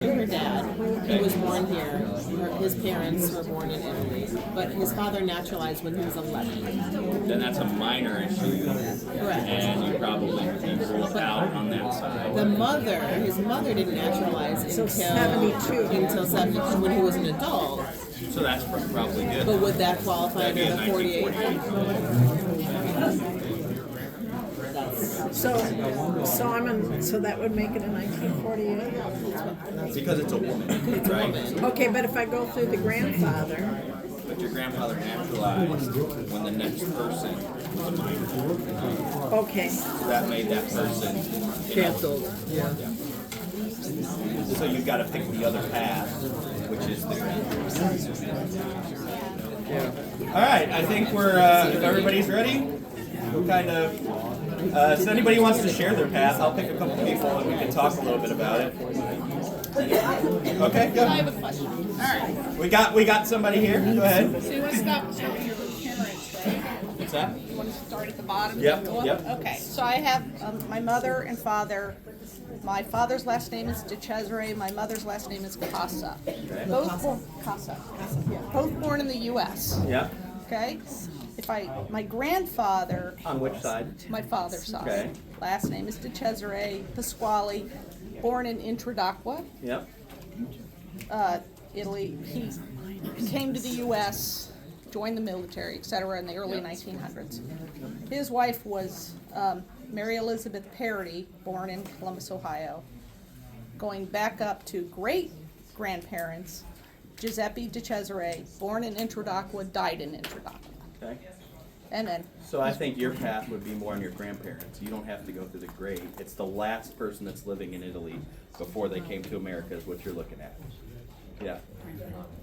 Her dad, he was born here. His parents were born in Italy, but his father naturalized when he was 11. Then that's a minor issue. Correct. And you probably would be ruled out on that side. His mother didn't naturalize until 72. Until 72 when he was an adult. So that's probably good. But would that qualify under the 48? So that would make it a 1948. Because it's a woman, right? Okay, but if I go through the grandfather, But your grandfather naturalized when the next person was a minor. okay, That made that person Canceled. Yeah. So you've got to pick the other path, which is the. All right, I think we're. If everybody's ready, we'll kind of. If anybody wants to share their path, I'll pick a couple people and we can talk a little bit about it. Okay, go. I have a question. All right. We got somebody here. Go ahead. So you want to stop with your parents, right? What's that? You want to start at the bottom? Yep, and go up? yep. Okay. So I have my mother and father. My father's last name is De Cesare. My mother's last name is Casa. Both born Casa. Yeah. Both born in the U.S. Yeah. Okay. My grandfather. On which side? My father's side. Okay. Last name is De Cesare Pasquale. Born in Intradacqua, Yep. Italy. He came to the U.S., joined the military, etc., in the early 1900s. His wife was Mary Elizabeth Parody, born in Columbus, Ohio. Going back up to great-grandparents, Giuseppe De Cesare, born in Intradacqua, died in Intradacqua. Okay. And then, So I think your path would be more on your grandparents. You don't have to go through the great. It's the last person that's living in Italy before they came to America is what you're looking at. Yeah.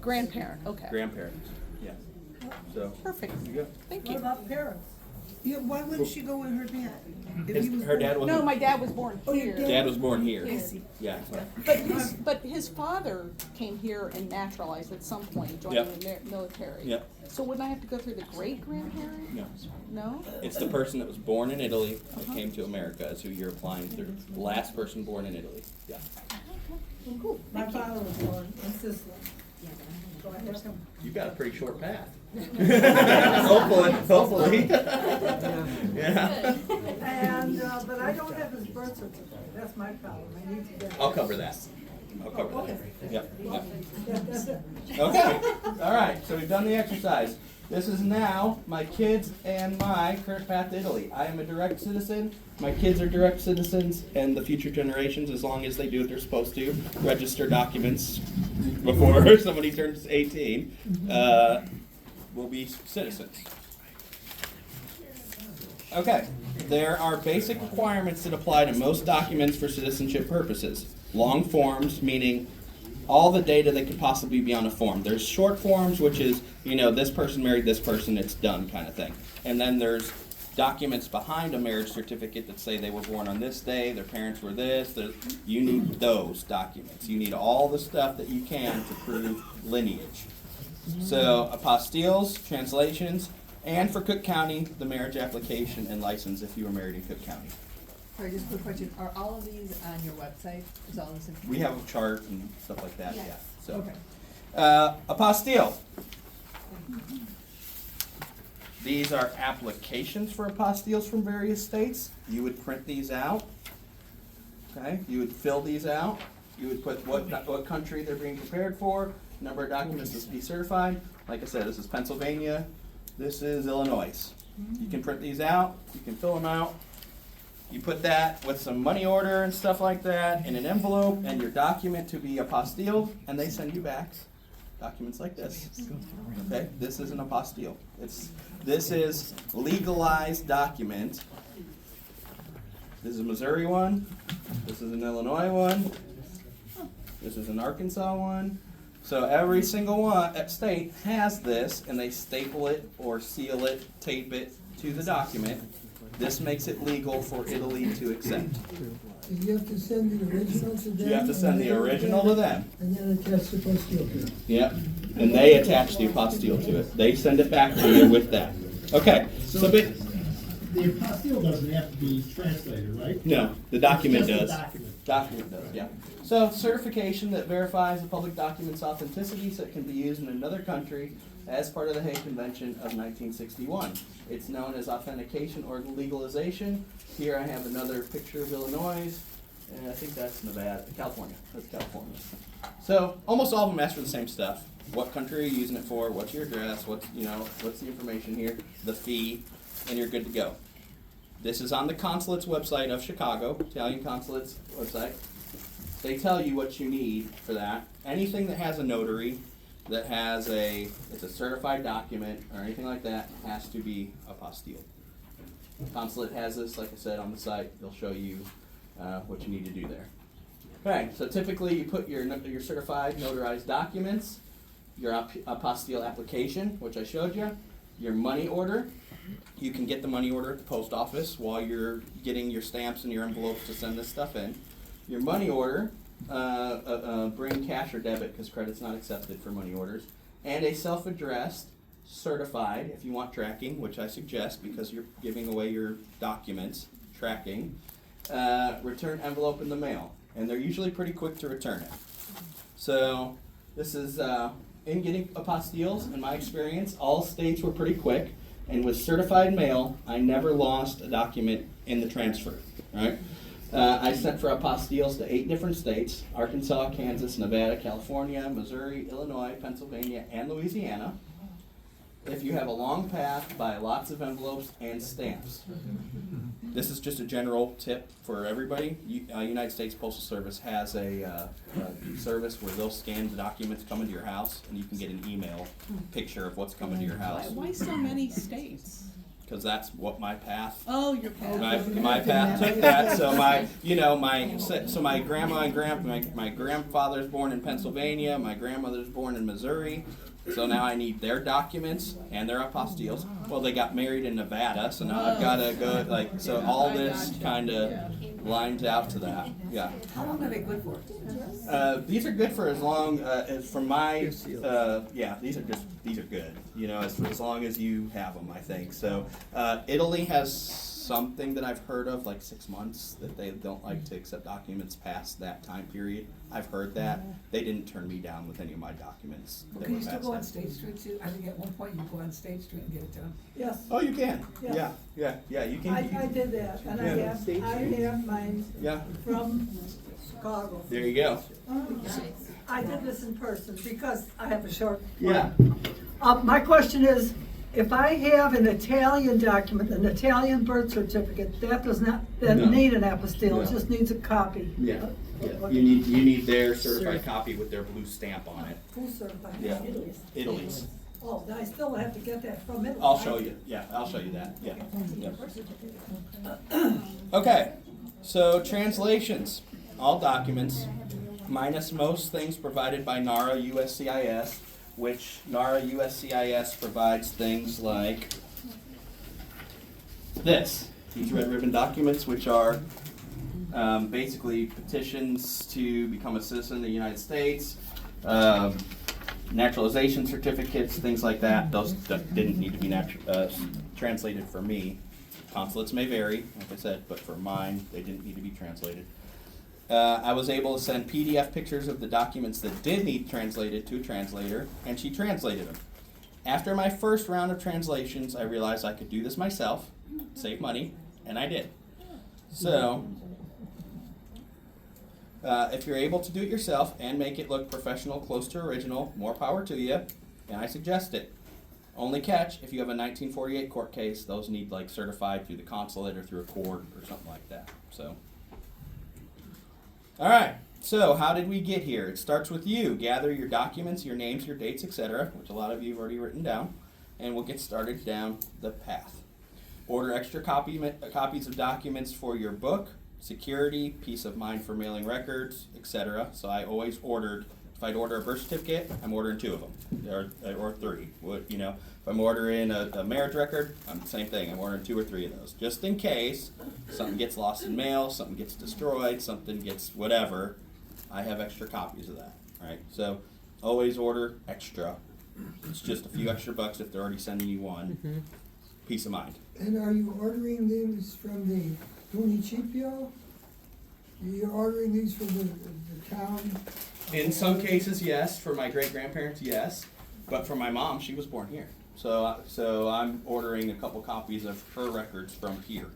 grandparent, okay. Grandparents. Yeah. So Perfect. you go. Thank you. about parents? Yeah, why wouldn't she go with her dad? Her dad was No, my dad was born here. dad was born here. Yeah. But his father came here and naturalized at some point, joining Yep. the military. Yep. So wouldn't I have to go through the great-grandparent? No. No? It's the person that was born in Italy that came to America is who you're applying through. The last person born in Italy. Yeah. Cool. My father was born in Sicily. So I have some. You've got a pretty short path. Hopefully. Yeah. And, but I don't have his birth certificate, that's my problem, I need to get it. I'll cover that. I'll cover that. Okay. Yep. Yep. Yeah, that's it. Okay. All right. So we've done the exercise. This is now my kids and my current path to Italy. I am a direct citizen. My kids are direct citizens, and the future generations, as long as they do what they're supposed to, register documents before somebody turns 18, will be citizens. Okay. There are basic requirements that apply to most documents for citizenship purposes. Long forms, meaning all the data that could possibly be on a form. There's short forms, which is, this person married this person, it's done kind of thing. And then there's documents behind a marriage certificate that say they were born on this day, their parents were this. You need those documents. You need all the stuff that you can to prove lineage. So apostilles, translations, and for Cook County, the marriage application and license if you were married in Cook County. Sorry, just a quick question. Are all of these on your website? Is all this information? We have a chart and stuff like that, yeah. So, Okay. apostille. These are applications for apostilles from various states. You would print these out. Okay, you would fill these out. You would put what country they're being prepared for, number of documents to be certified. Like I said, this is Pennsylvania. This is Illinois. You can print these out. You can fill them out. You put that with some money order and stuff like that in an envelope and your document to be apostilled, and they send you back documents like this. Okay, this is an apostille. This is legalized document. This is a Missouri one. This is an Illinois one. This is an Arkansas one. So every single one state has this, and they staple it or seal it, tape it to the document. This makes it legal for Italy to accept. You have to send the original to them? You have to send the original to them. And then attach the apostille to it. Yep. And they attach the apostille to it. They send it back to you with that. Okay. So, the apostille doesn't have to be translated, right? no, the document Just the does. document. Document does, yeah. So certification that verifies the public document's authenticity so it can be used in another country as part of the Hague Convention of 1961. It's known as authentication or legalization. Here I have another picture of Illinois, and I think that's Nevada, California. That's California. So almost all of them ask for the same stuff. What country are you using it for? What's your address? What's the information here? The fee, and you're good to go. This is on the consulate's website of Chicago, Italian consulate's website. They tell you what you need for that. Anything that has a notary, that has it's a certified document or anything like that, has to be apostille. Consulate has this, like I said, on the site. They'll show you what you need to do there. Okay, so typically you put your certified notarized documents, your apostille application, which I showed you, your money order. You can get the money order at the post office while you're getting your stamps and your envelopes to send this stuff in. Your money order, bring cash or debit because credit's not accepted for money orders, and a self-addressed, certified, if you want tracking, which I suggest because you're giving away your documents, tracking, return envelope in the mail. And they're usually pretty quick to return it. So this is, in getting apostilles, in my experience, all states were pretty quick. And with certified mail, I never lost a document in the transfer, right? I sent for apostilles to 8 different states: Arkansas, Kansas, Nevada, California, Missouri, Illinois, Pennsylvania, and Louisiana. If you have a long path, buy lots of envelopes and stamps. This is just a general tip for everybody. United States Postal Service has a service where they'll scan the documents coming to your house, and you can get an email picture of what's coming to your house. Why so many states? Because that's what my path. Oh, your path. My path took that. So my grandma and my grandfather's born in Pennsylvania. My grandmother's born in Missouri. So now I need their documents and their apostilles. Well, they got married in Nevada, so now I've got to go so all this kind of lines out to that. Yeah. How long are they good for? These are good for as long as for my these are good. As long as you have them, I think. So Italy has something that I've heard of, like 6 months, that they don't like to accept documents past that time period. I've heard that. They didn't turn me down with any of my documents. Well, can you still go on State Street too? I think at one point you could go on State Street and get it done. Yes. Oh, you can. Yes. Yeah. You can. I did that, and Yeah. I have mine Yeah. from Chicago. There you go. I did this in person because I have a short. Yeah. My question is, if I have an Italian document, an Italian birth certificate, that does not No. need an apostille, No. it just needs a copy. Yeah. You need their certified copy with their blue stamp on it. Who's certified? Yeah. Italy's. Oh, then I still have to get that from Italy. I'll show you. Yeah, I'll show you that. Yeah. Okay. So translations, all documents, minus most things provided by NARA USCIS, which NARA USCIS provides things like these red ribbon documents, which are basically petitions to become a citizen of the United States, naturalization certificates, things like that. Those didn't need to be translated for me. Consulates may vary, like I said, but for mine, they didn't need to be translated. I was able to send PDF pictures of the documents that did need translated to a translator, and she translated them. After my first round of translations, I realized I could do this myself, save money, and I did. So, if you're able to do it yourself and make it look professional, close to original, more power to you, and I suggest it. Only catch, if you have a 1948 court case, those need like certified through the consulate or through a court or something like that. So. All right, so how did we get here? It starts with you. Gather your documents, your names, your dates, etc., which a lot of you have already written down, and we'll get started down the path. Order extra copies of documents for your book, security, peace of mind for mailing records, etc. So I always ordered, if I'd order a birth certificate, I'm ordering 2 of them, or 3. If I'm ordering a marriage record, same thing. I'm ordering 2 or 3 of those, just in case something gets lost in mail, something gets destroyed, something gets whatever. I have extra copies of that. All right, so always order extra. It's just a few extra bucks if they're already sending you one. Peace of mind. And are you ordering these from the municipio? You're ordering these from the town? In some cases, yes. For my great-grandparents, yes. But for my mom, she was born here. So I'm ordering a couple copies of her records from here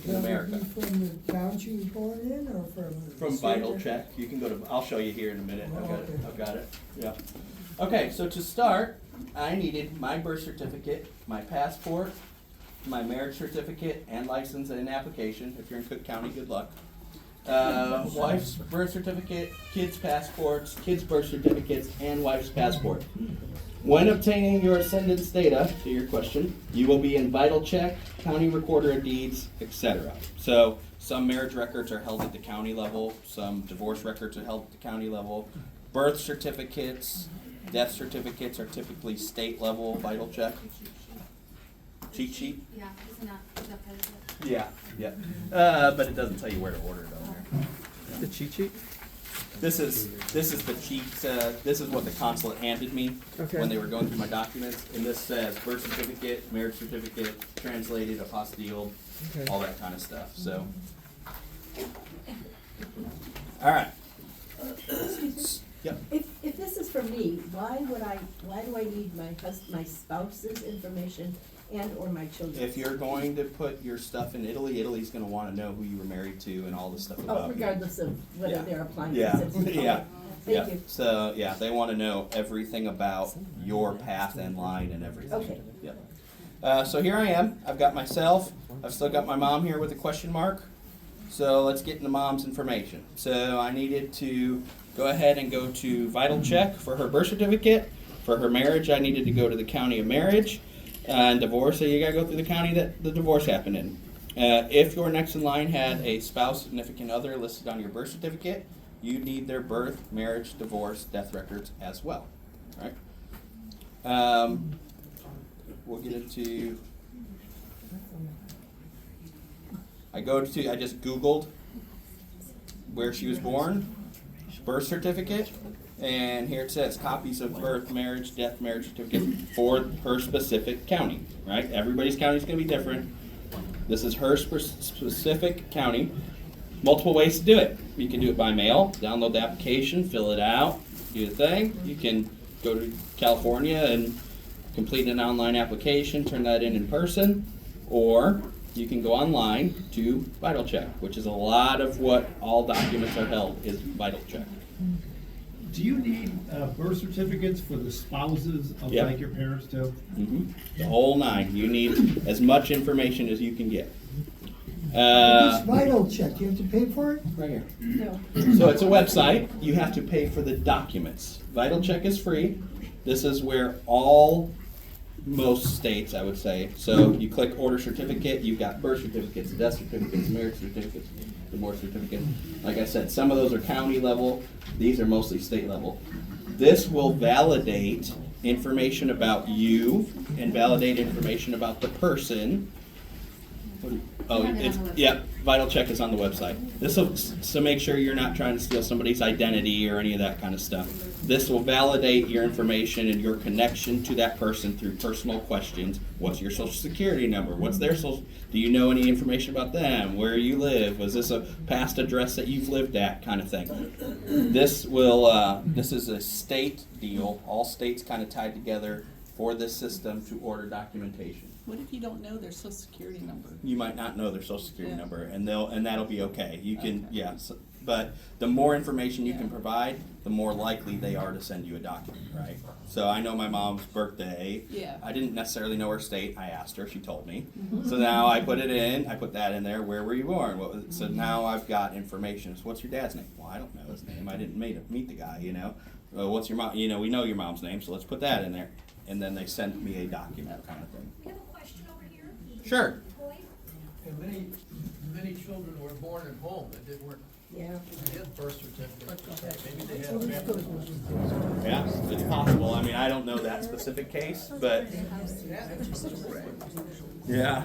in America. That would be from the town she was born in, or from? From Vital Check. You can go to, I'll show you here in a minute. I've got it. Yeah. Okay, so to start, I needed my birth certificate, my passport, my marriage certificate, and license and application. If you're in Cook County, good luck. Wife's birth certificate, kids' passports, kids' birth certificates, and wife's passport. When obtaining your ascendance data, to your question, you will be in Vital Check, County Recorder of Deeds, etc. So some marriage records are held at the county level, some divorce records are held at the county level. Birth certificates, death certificates are typically state level Vital Check. Cheat sheet? Yeah, isn't that part of it? Yeah. But it doesn't tell you where to order it on there. The cheat sheet? This is the cheat. This is what the consulate handed me when they were going through my documents, and this says birth certificate, marriage certificate, translated, apostilled, all that kind of stuff. So, all right. Yep. If this is for me, why do I need my spouse's information and or my children? If you're going to put your stuff in Italy, Italy's going to want to know who you were married to and all the stuff about you. Regardless of whether they're applying for Yeah, citizenship. yeah. Thank you. So, yeah, they want to know everything about your path and line and everything. Okay. Yep. So here I am. I've got myself. I've still got my mom here with a question mark. So let's get into mom's information. So I needed to go ahead and go to Vital Check for her birth certificate. For her marriage, I needed to go to the county of marriage. And divorce, so you gotta go through the county that the divorce happened in. If your next in line had a spouse, significant other listed on your birth certificate, you need their birth, marriage, divorce, death records as well. Right? We'll get into. I just Googled where she was born, birth certificate. And here it says copies of birth, marriage, death, marriage certificate for her specific county, right? Everybody's county is going to be different. This is her specific county. Multiple ways to do it. You can do it by mail, download the application, fill it out, do the thing. You can go to California and complete an online application, turn that in person, or you can go online to Vital Check, which is a lot of what all documents are held is Vital Check. Do you need birth certificates for the spouses of like your parents do? Mm-hmm. The whole nine. You need as much information as you can get. It's Vital Check, you have to pay for it? Right here. No. So it's a website. You have to pay for the documents. Vital Check is free. This is where most states, I would say. So you click order certificate, you've got birth certificates, death certificates, marriage certificates, divorce certificates. Like I said, some of those are county level. These are mostly state level. This will validate information about you and validate information about the person. Vital Check is on the website. This will so make sure you're not trying to steal somebody's identity or any of that kind of stuff. This will validate your information and your connection to that person through personal questions. What's your social security number? What's their social? Do you know any information about them? Where you live? Was this a past address that you've lived at? Kind of thing. This is a state deal. All states kind of tied together for this system to order documentation. What if you don't know their social security number? You might not know their social security number, and that'll be okay. You can but the more information you can provide, the more likely they are to send you a document, right? So I know my mom's birthday. Yeah. I didn't necessarily know her state. I asked her. She told me. So now I put it in. I put that in there. Where were you born? What was it? So now I've got information. So what's your dad's name? Well, I don't know his name. I didn't meet the guy. You know. Well, what's your mom? You know, we know your mom's name. So let's put that in there. And then they send me a document, kind of thing. We have a question over here. Sure. And many children were born at home that didn't work. Yeah. They had birth certificates. Maybe they had family. Yeah, it's possible. I mean, I don't know that specific case, but yeah.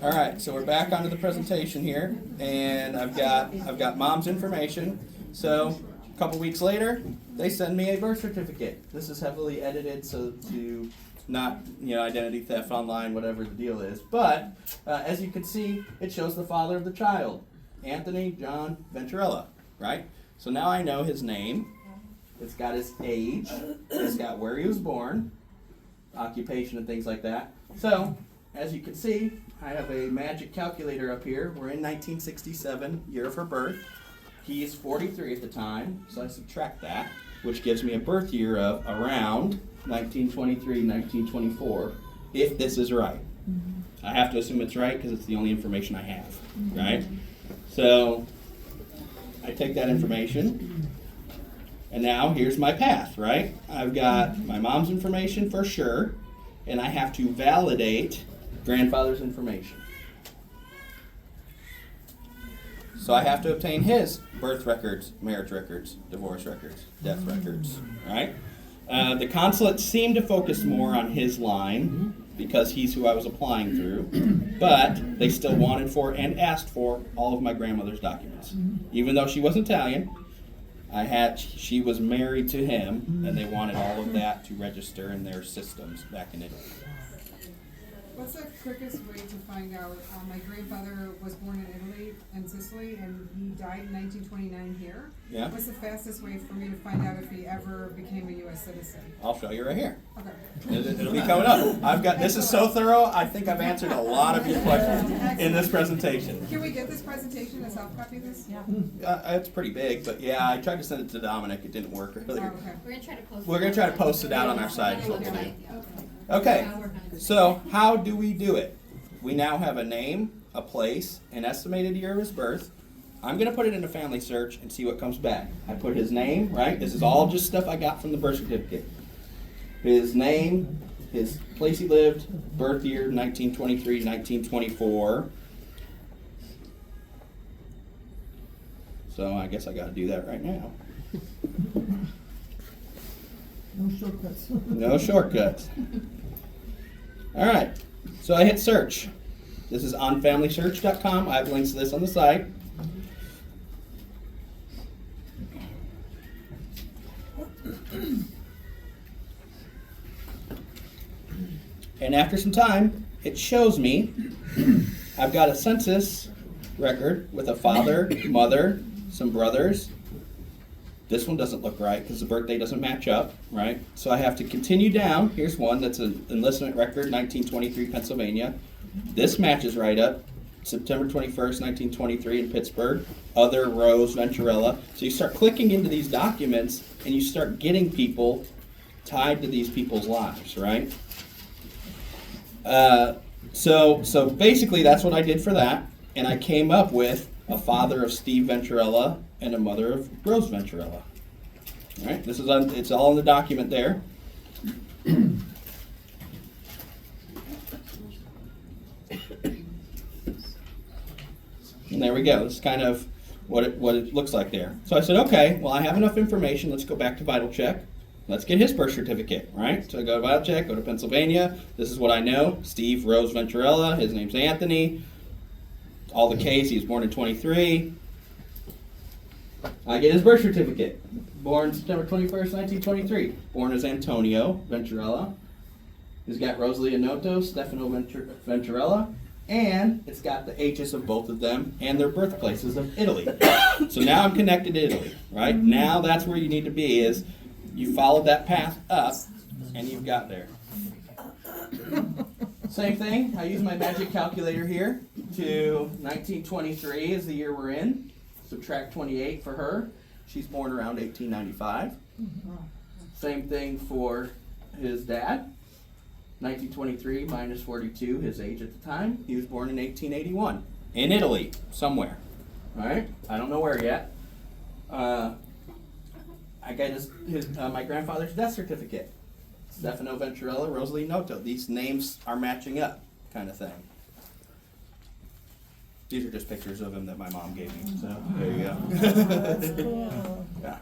All right, so we're back onto the presentation here, and I've got mom's information. So a couple weeks later, they send me a birth certificate. This is heavily edited so to not, identity theft online, whatever the deal is. But as you can see, it shows the father of the child, Anthony John Venturella, right? So now I know his name. It's got his age. It's got where he was born, occupation, and things like that. So as you can see, I have a magic calculator up here. We're in 1967, year of her birth. He is 43 at the time, so I subtract that, which gives me a birth year of around 1923, 1924, if this is right. I have to assume it's right because it's the only information I have, right? So I take that information, and now here's my path, right? I've got my mom's information for sure, and I have to validate grandfather's information. So I have to obtain his birth records, marriage records, divorce records, death records, right? The consulate seemed to focus more on his line because he's who I was applying through, but they still wanted for and asked for all of my grandmother's documents. Even though she was Italian, she was married to him, and they wanted all of that to register in their systems back in Italy. What's the quickest way to find out? My grandfather was born in Italy and Sicily, and he died in 1929 here. Yeah. What's the fastest way for me to find out if he ever became a U.S. citizen? I'll show you right here. Okay. It'll be coming up. This is so thorough, I think I've answered a lot of your questions in this presentation. Can we get this presentation, a soft copy of this? Yeah. It's pretty big, but yeah, I tried to send it to Dominic. It didn't work Oh, earlier. okay. We're gonna try to post it out on our site. is what we'll do. Okay. Okay, so how do we do it? We now have a name, a place, an estimated year of his birth. I'm going to put it in a family search and see what comes back. I put his name, right? This is all just stuff I got from the birth certificate. His name, his place he lived, birth year, 1923, 1924. So I guess I got to do that right now. No shortcuts. No shortcuts. All right, so I hit search. This is on familysearch.com. I have links to this on the site. And after some time, it shows me I've got a census record with a father, mother, some brothers. This one doesn't look right because the birthday doesn't match up, right? So I have to continue down. Here's one that's an enlistment record, 1923 Pennsylvania. This matches right up. September 21st, 1923 in Pittsburgh. Other Rose Venturella. So you start clicking into these documents and you start getting people tied to these people's lives, right? So basically that's what I did for that. And I came up with a father of Steve Venturella and a mother of Rose Venturella. All right, it's all in the document there. And there we go. This is kind of what it looks like there. So I said, okay, well I have enough information. Let's go back to Vital Check. Let's get his birth certificate, right? So I go to Vital Check, go to Pennsylvania. This is what I know. Steve Rose Venturella. His name's Anthony. All the case, he was born in 23. I get his birth certificate. Born September 21st, 1923. Born as Antonio Venturella. He's got Rosalia Noto, Stefano Venturella, and it's got the H's of both of them and their birthplaces of Italy. So now I'm connected to Italy, right? Now that's where you need to be, is you follow that path up and you've got there. Same thing, I use my magic calculator here to 1923 is the year we're in. Subtract 28 for her. She's born around 1895. Same thing for his dad. 1923 minus 42, his age at the time. He was born in 1881 in Italy, somewhere. All right, I don't know where yet. I got my grandfather's death certificate. Stefano Venturella, Rosalie Noto. These names are matching up, kind of thing. These are just pictures of him that my mom gave me. So there you go. That's cool. Yeah.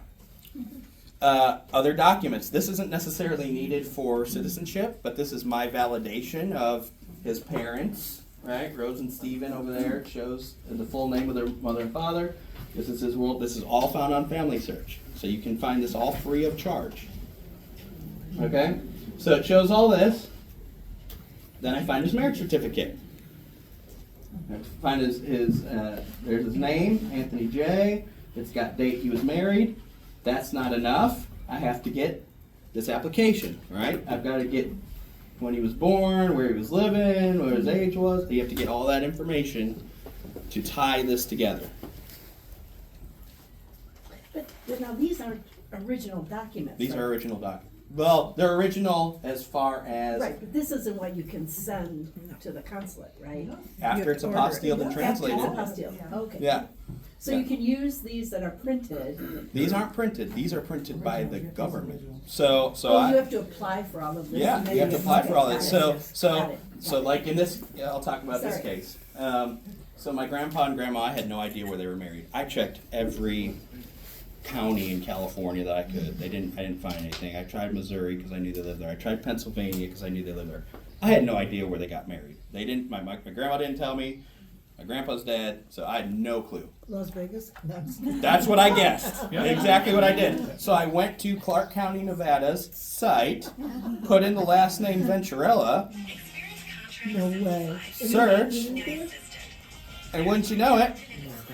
Other documents. This isn't necessarily needed for citizenship, but this is my validation of his parents, right? Rose and Stephen over there. It shows the full name of their mother and father. This is his world. This is all found on Family Search. So you can find this all free of charge. Okay? So it shows all this. Then I find his marriage certificate. I find there's his name, Anthony J. It's got date he was married. That's not enough. I have to get this application, right? I've got to get when he was born, where he was living, what his age was. You have to get all that information to tie this together. But now these aren't original documents. These right? are original documents. Well, they're original as far as Right, but this isn't what you can send to the consulate, right? after it's apostilled and translated. After it's apostilled, okay. Yeah. So you can use these that are printed. These aren't printed. These are printed by the government. So Oh, you have to apply for all of this? yeah, and then you have to apply for all that. got So it. like in this, I'll talk about this Sorry. case. So my grandpa and grandma, I had no idea where they were married. I checked every county in California that I could. I didn't find anything. I tried Missouri because I knew they lived there. I tried Pennsylvania because I knew they lived there. I had no idea where they got married. They didn't. My grandma didn't tell me. My grandpa's dead, so I had no clue. Las Vegas? That's what I guessed. Exactly what I did. So I went to Clark County, Nevada's site, put in the last name Venturella, No way. search, and wouldn't you know it,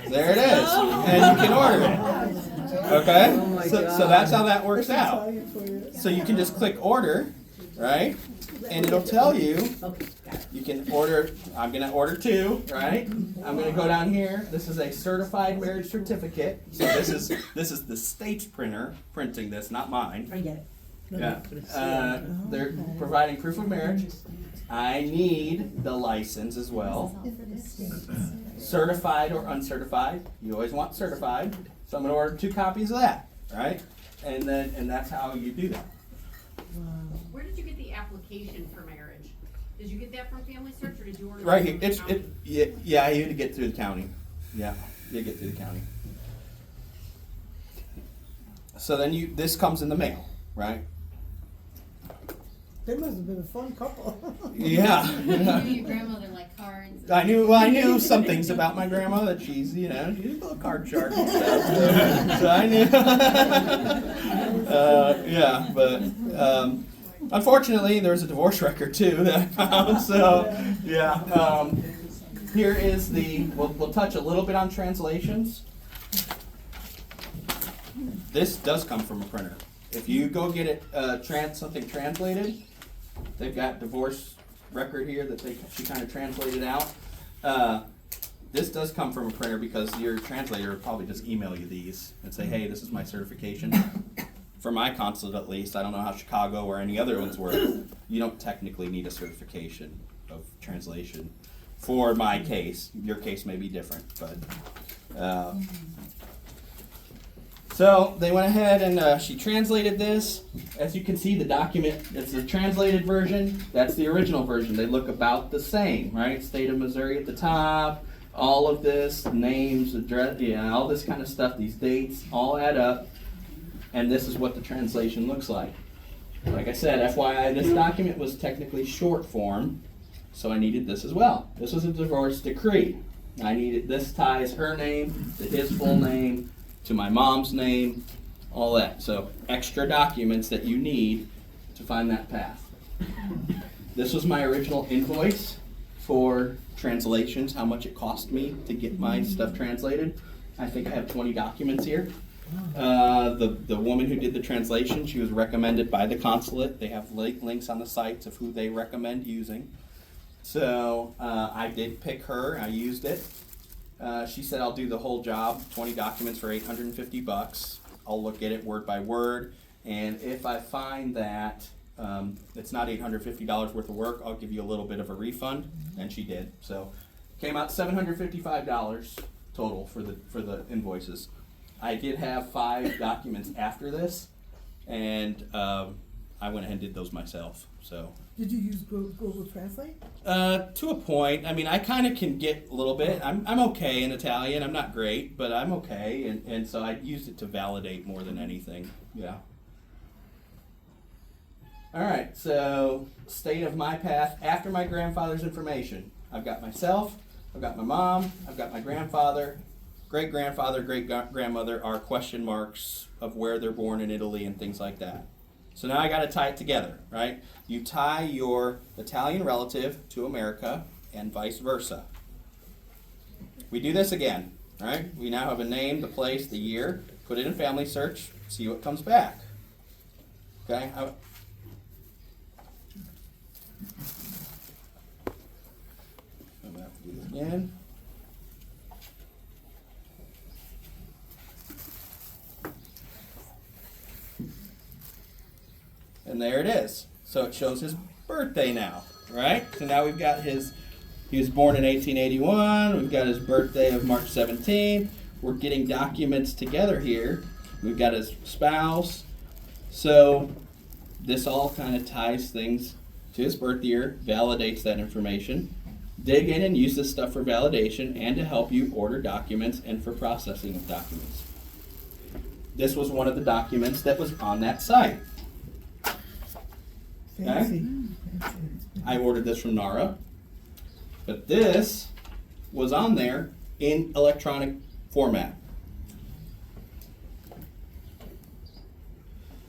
there it is, and you can order it. Okay? So that's how that works out. So you can just click order, right? And it'll tell you, Okay, got it. you can order, I'm gonna order 2, right? I'm gonna go down here, this is a certified marriage certificate. So this is the state's printer printing this, not mine. I get it. Yeah. They're providing proof of marriage. I need the license as well. Certified or uncertified. You always want certified. So I'm gonna order 2 copies of that, right? And that's how you do that. Where did you get the application for marriage? Did you get that from Family Search or did you order Right that here, from the county? yeah, you had to get through the county. Yeah, you get through the county. So then this comes in the mail, right? They must have been a fun couple. Yeah. You knew your grandmother liked cards. I knew some things about my grandma that she's a little card shark and stuff. So I knew. Yeah, but unfortunately, there's a divorce record too that I found. So yeah, here is we'll touch a little bit on translations. This does come from a printer. If you go get it something translated, they've got divorce record here that she kind of translated out. This does come from a printer because your translator will probably just email you these and say, hey, this is my certification. For my consulate at least, I don't know how Chicago or any other ones work, you don't technically need a certification of translation. For my case, your case may be different, but so they went ahead and she translated this. As you can see, the document, it's the translated version. That's the original version. They look about the same, right? State of Missouri at the top, all of this, names, address, all this kind of stuff, these dates, all add up. And this is what the translation looks like. Like I said, FYI, this document was technically short form, so I needed this as well. This was a divorce decree. This ties her name to his full name, to my mom's name, all that. So extra documents that you need to find that path. This was my original invoice for translations, how much it cost me to get my stuff translated. I think I have 20 documents here. The woman who did the translation, she was recommended by the consulate. They have links on the sites of who they recommend using. So I did pick her, I used it. She said I'll do the whole job, 20 documents for $850. I'll look at it word by word, and if I find that it's not $850 worth of work, I'll give you a little bit of a refund, and she did. So came out $755 total for the invoices. I did have 5 documents after this, and I went ahead and did those myself. So. Did you use Google Translate? To a point. I mean, I kind of can get a little bit. I'm okay in Italian. I'm not great, but I'm okay, and so I used it to validate more than anything. Yeah. All right. So, state of my path after my grandfather's information. I've got myself. I've got my mom. I've got my grandfather. Great-grandfather, great-grandmother are question marks of where they're born in Italy and things like that. So now I got to tie it together, right? You tie your Italian relative to America and vice versa. We do this again, right? We now have a name, the place, the year. Put it in family search, see what comes back. Okay? I'm going to have to do this again. And there it is. So it shows his birthday now, right? So now we've got he was born in 1881. We've got his birthday of March 17th. We're getting documents together here. We've got his spouse. So this all kind of ties things to his birth year, validates that information. Dig in and use this stuff for validation and to help you order documents and for processing of documents. This was one of the documents that was on that site. Okay? I ordered this from NARA, but this was on there in electronic format.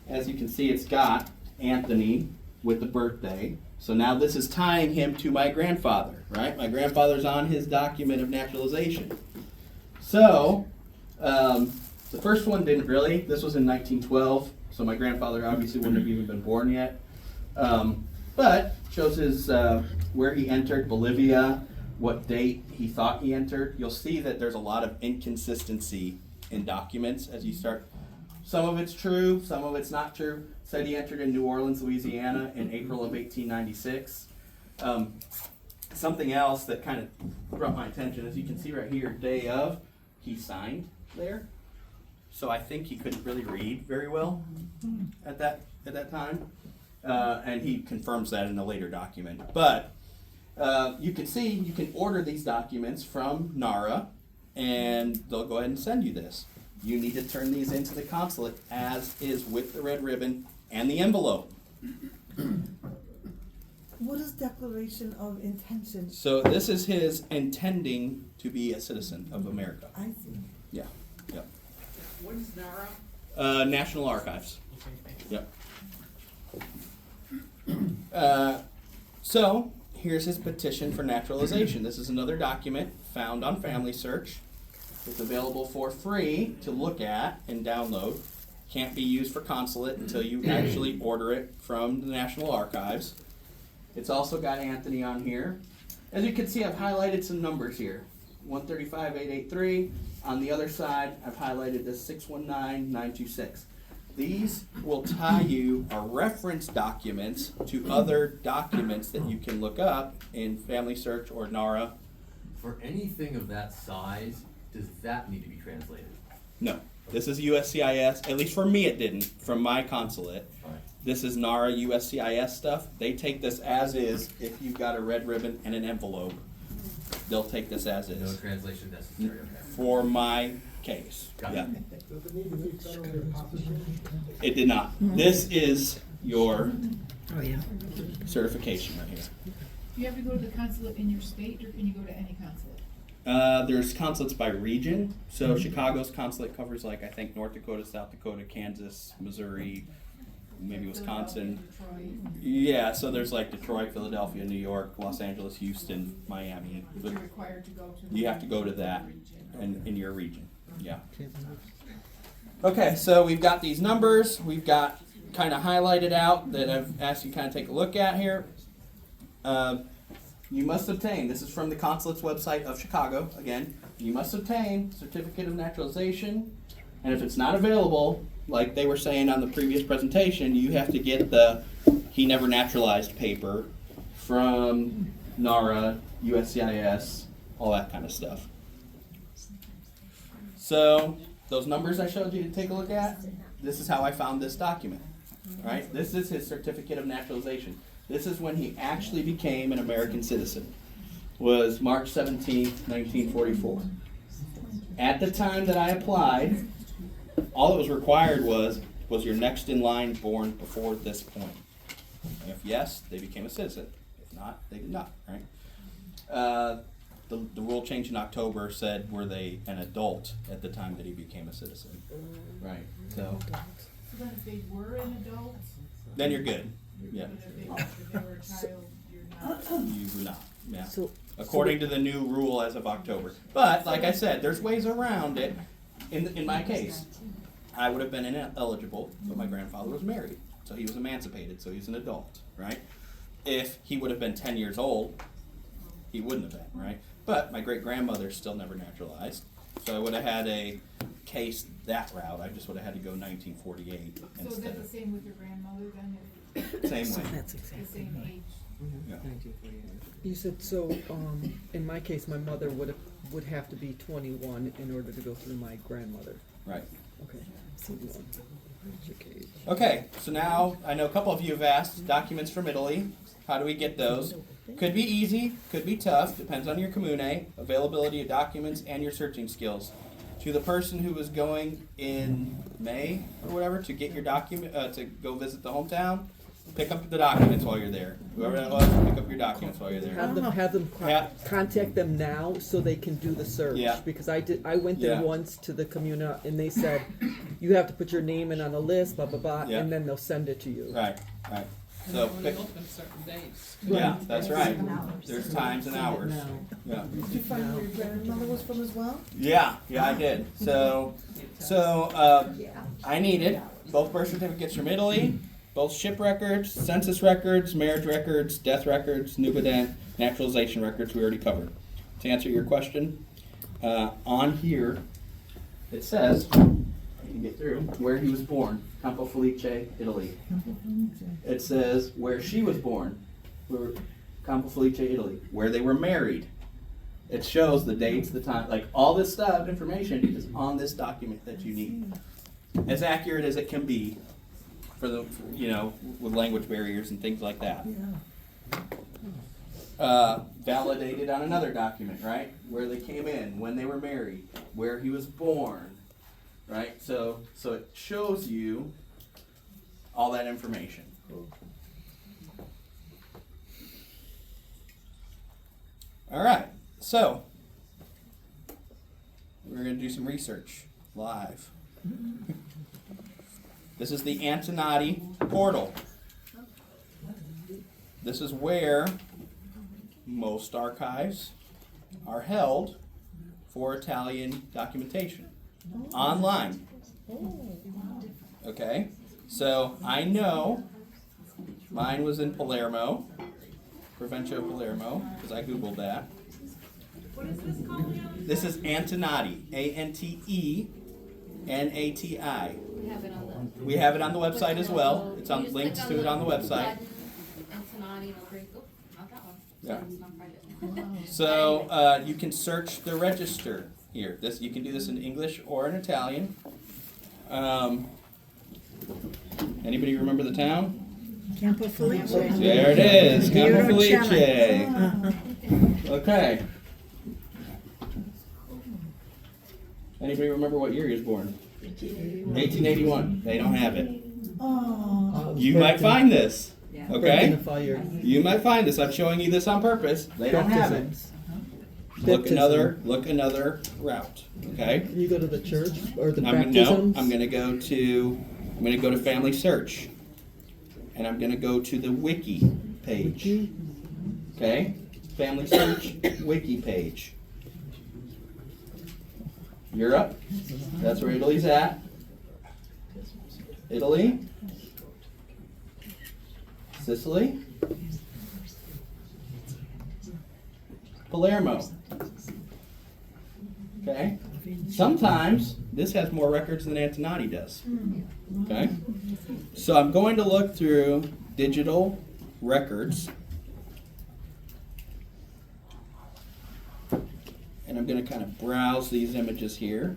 As you can see, it's got Anthony with the birthday. So now this is tying him to my grandfather, right? My grandfather's on his document of naturalization. So, the first one didn't really. This was in 1912, so my grandfather obviously wouldn't have even been born yet. But shows his where he entered Bolivia, what date he thought he entered. You'll see that there's a lot of inconsistency in documents as you start. Some of it's true, some of it's not true. Said he entered in New Orleans, Louisiana in April of 1896. Something else that kind of brought my attention, as you can see right here, day of, he signed there. So I think he couldn't really read very well at that time. And he confirms that in a later document. But you can see, you can order these documents from NARA, and they'll go ahead and send you this. You need to turn these into the consulate as is with the red ribbon and the envelope. What is declaration of intention? So this is his intending to be a citizen of America. I see. Yeah, yep. What is NARA? National Archives. Yep. So here's his petition for naturalization. This is another document found on Family Search. It's available for free to look at and download. Can't be used for consulate until you actually order it from the National Archives. It's also got Anthony on here. As you can see, I've highlighted some numbers here. 135,883. On the other side, I've highlighted this 619,926. These will tie you our reference documents to other documents that you can look up in Family Search or NARA. For anything of that size, does that need to be translated? No. This is USCIS. At least for me it didn't, from my consulate. Right. This is NARA USCIS stuff. They take this as is. If you've got a red ribbon and an envelope, they'll take this as is. No translation necessary, okay. For my case. Got Yeah. it. Does it need to be federally apostilled? It did not. This is your Oh, yeah. certification right here. Do you have to go to the consulate in your state, or can you go to any consulate? There's consulates by region. So Chicago's consulate covers, like, I think North Dakota, South Dakota, Kansas, Missouri, maybe Wisconsin. Detroit. Yeah, so there's like Detroit, Philadelphia, New York, Los Angeles, Houston, Miami. But you're required to go to. You have to go to that in your region. Yeah. Okay, so we've got these numbers. We've got kind of highlighted out that I've asked you kind of take a look at here. You must obtain, this is from the consulate's website of Chicago, again, you must obtain certificate of naturalization, and if it's not available, like they were saying on the previous presentation, you have to get the he never naturalized paper from NARA, USCIS, all that kind of stuff. So, those numbers I showed you to take a look at, this is how I found this document, right? This is his certificate of naturalization. This is when he actually became an American citizen. Was March 17th, 1944. At the time that I applied, all that was required was your next in line born before this point? If yes, they became a citizen. If not, they did not, right? The rule change in October said, were they an adult at the time that he became a citizen? Right, so So then if they were an adult, then you're good. Yeah. if they were a child, you're not. You would not, yeah. So- According to the new rule as of October. But, like I said, there's ways around it. In my case, I would have been ineligible, but my grandfather was married. So he was emancipated, so he's an adult, right? If he would have been 10 years old, he wouldn't have been, right? But my great-grandmother still never naturalized. So I would have had a case that route. I just would have had to go 1948 So is instead that the of. same with your grandmother then? Same way. That's The exactly same right. age? Yeah. You said, so, in my case, my mother would have to be 21 in order to go through my grandmother. Right. Okay. 21. Educate. Okay, so now I know a couple of you have asked documents from Italy. How do we get those? Could be easy, could be tough, depends on your comune, availability of documents, and your searching skills. To the person who was going in May or whatever to get your document, to go visit the hometown, pick up the documents while you're there. Whoever that was, pick up your documents while you're there. Have them Yeah. contact them now so they can do the search. Yeah. Because I went there Yeah. once to the Communa and they said, you have to put your name in on a list, blah, blah, blah, Yeah. and then they'll send it to you. Right, right. And So, they're only open certain days. yeah, that's right. There's times and hours. Yeah. Did you find where your grandmother was from as well? Yeah, I did. So I needed both birth certificates from Italy, both ship records, census records, marriage records, death records, nubident, naturalization records we already covered. To answer your question, on here, it says, you can get through, where he was born, Campo Felice, Italy. It says where she was born, Campo Felice, Italy, where they were married. It shows the dates, the time, like all this stuff, information is on this document that you need. As accurate as it can be with language barriers and things like that. Validated on another document, right? Where they came in, when they were married, where he was born, right? So it shows you all that information. All right, so we're going to do some research live. This is the Antonati portal. This is where most archives are held for Italian documentation online. Okay, so I know mine was in Palermo, Presentatiom Palermo, because I googled that. What is this called, Leon? This is Antonati, Antenati. We have it on the. We have it on the website as well. It's on You just links click to it on the website. Antonati, it'll bring, oh, not that one. Yeah. It's not private. So you can search the register here. You can do this in English or in Italian. Anybody remember the town? Campo Felice. There it is, Campo Felice. Okay. Anybody remember what year he was born? 1881. They don't have it. Oh. You might find this. Okay? Identify your You might find this. I'm showing you this on purpose. They don't have it. baptisms. Look Baptism. another route. Okay? You go to the church or the I'm baptisms? I'm gonna go to Family Search. And I'm gonna go to the wiki page. Okay? Family Search wiki page. Europe. That's where Italy's at. Italy. Sicily. Palermo. Okay? Sometimes this has more records than Antonati does. Okay? So I'm going to look through digital records. And I'm going to kind of browse these images here.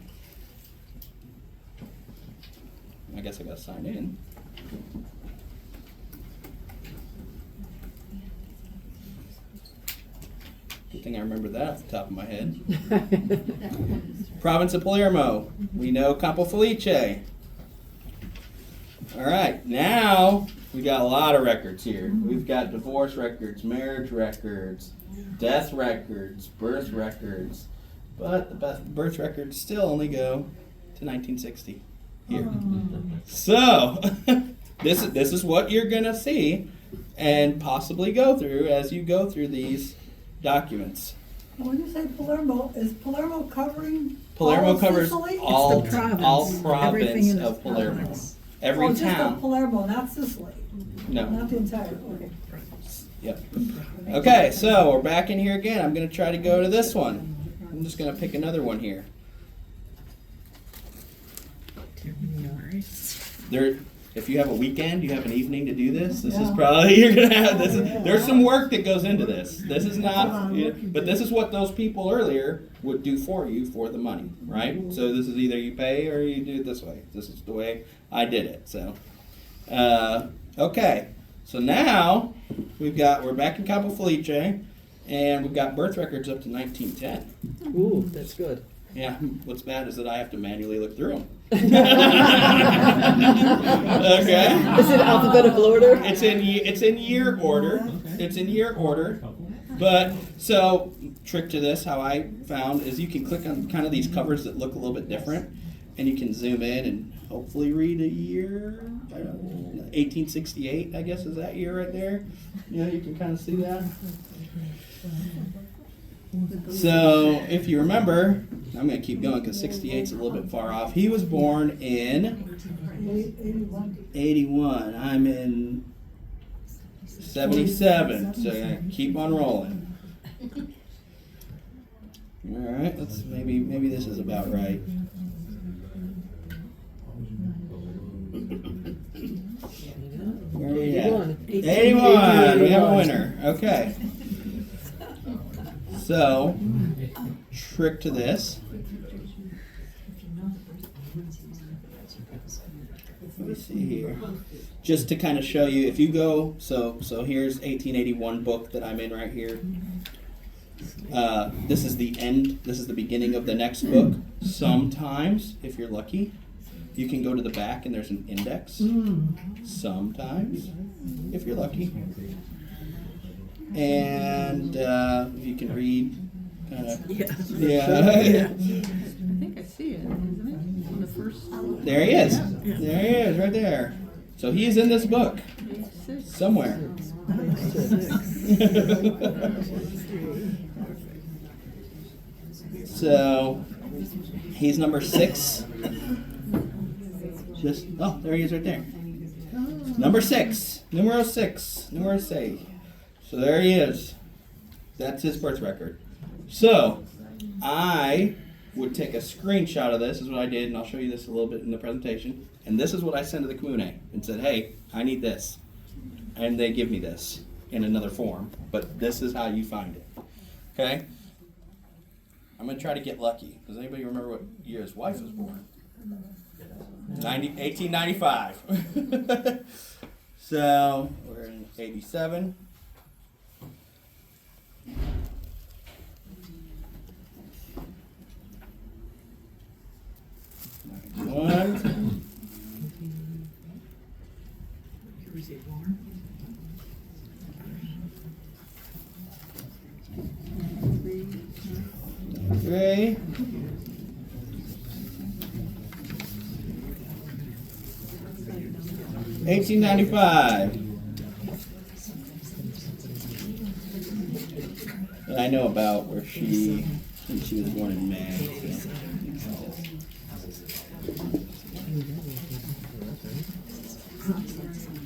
I guess I got to sign in. Good thing I remember that off the top of my head. Province of Palermo. We know Campo Felice. All right, now we got a lot of records here. We've got divorce records, marriage records, death records, birth records, but the birth records still only go to 1960. here. So, this is what you're gonna see and possibly go through as you go through these documents. When you say Palermo, is Palermo covering Palermo all of covers Sicily? all It's the province. all Everything province in the of Palermo. province. Every Just of town. Palermo, not Sicily. No. Not the entire, okay. Yep. Okay, so we're back in here again. I'm gonna try to go to this one. I'm just gonna pick another one here. There, if you have a weekend, you have an evening to do this. This is probably you're gonna have this. There's some work that goes into this. This is not, but this is what those people earlier would do for you for the money, right? So this is either you pay or you do it this way. This is the way I did it. So, okay. So now we're back in Capo Felice, and we've got birth records up to 1910. Ooh, that's good. Yeah, what's bad is that I have to manually look through them. Okay. Is it alphabetical order? It's in year order. It's in year order. But so trick to this, how I found is you can click on kind of these covers that look a little bit different, and you can zoom in and hopefully read a year. I don't know, 1868, I guess is that year right there. You know, you can kind of see that. So, if you remember, I'm going to keep going because 68 is a little bit far off. He was born in 81. I'm in 77. So, keep on rolling. All right, let's maybe this is about right. Where are we at? 81. We have a winner. Okay. So, trick to this. Let me see here. Just to kind of show you, if you go, so here's 1881 book that I'm in right here. This is the end, this is the beginning of the next book. Sometimes, if you're lucky, you can go to the back and there's an index. Sometimes, if you're lucky. And you can read. Yeah. I think I see it, isn't it? On the first. There he is. There he is, right there. So he's in this book somewhere. So he's number 6. There he is right there. Number 6. Numero 6. Numero 6. So there he is. That's his birth record. So I would take a screenshot of this, is what I did, and I'll show you this a little bit in the presentation. And this is what I sent to the Comune and said, hey, I need this. And they give me this in another form. But this is how you find it. Okay? I'm going to try to get lucky. Does anybody remember what year his wife was born? 1895. So we're in 87. One. Three. 1895. And I know about where she was born in May. So.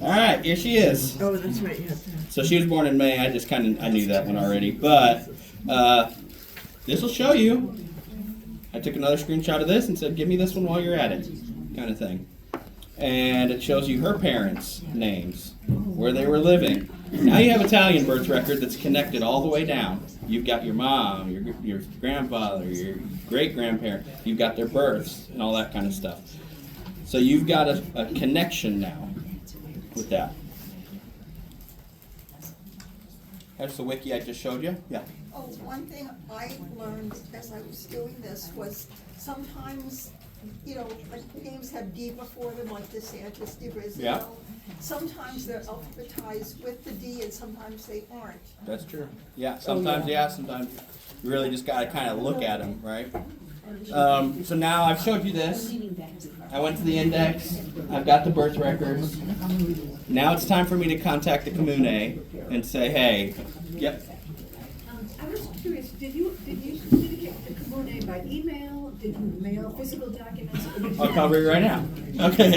All right, here she is. Oh, that's right, yeah. So she was born in May. I knew that one already, but this will show you. I took another screenshot of this and said, "Give me this one while you're at it," kind of thing. And it shows you her parents' names, where they were living. Now you have Italian birth record that's connected all the way down. You've got your mom, your grandfather, your great-grandparent. You've got their births and all that kind of stuff. So you've got a connection now with that. That's the wiki I just showed you? Yeah. Oh, one thing I learned as I was doing this was sometimes, like names have D before them, like DeSantis, DeBrazil. Yeah. Sometimes they're alphabetized with the D and sometimes they aren't. That's true. Yeah, sometimes, sometimes you really just got to kind of look at them, right? So now I've showed you this. I went to the index. I've got the birth records. Now it's time for me to contact the commune and say, hey, yep. I was curious, did you communicate with the commune by email? Did you mail physical documents? I'll cover it right now. Okay. Do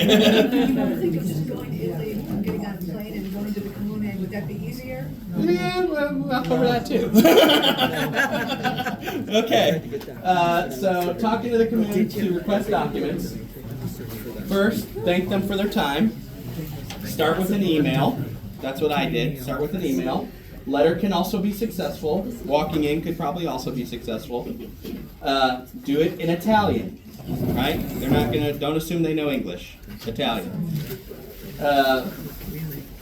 you ever think of just going to Italy, getting on a plane and going to the commune? Would that be easier? Yeah, well, I'll cover that too. Okay. So talking to the commune to request documents. First, thank them for their time. Start with an email. That's what I did. Start with an email. Letter can also be successful. Walking in could probably also be successful. Do it in Italian, right? They're not gonna. Don't assume they know English. Italian.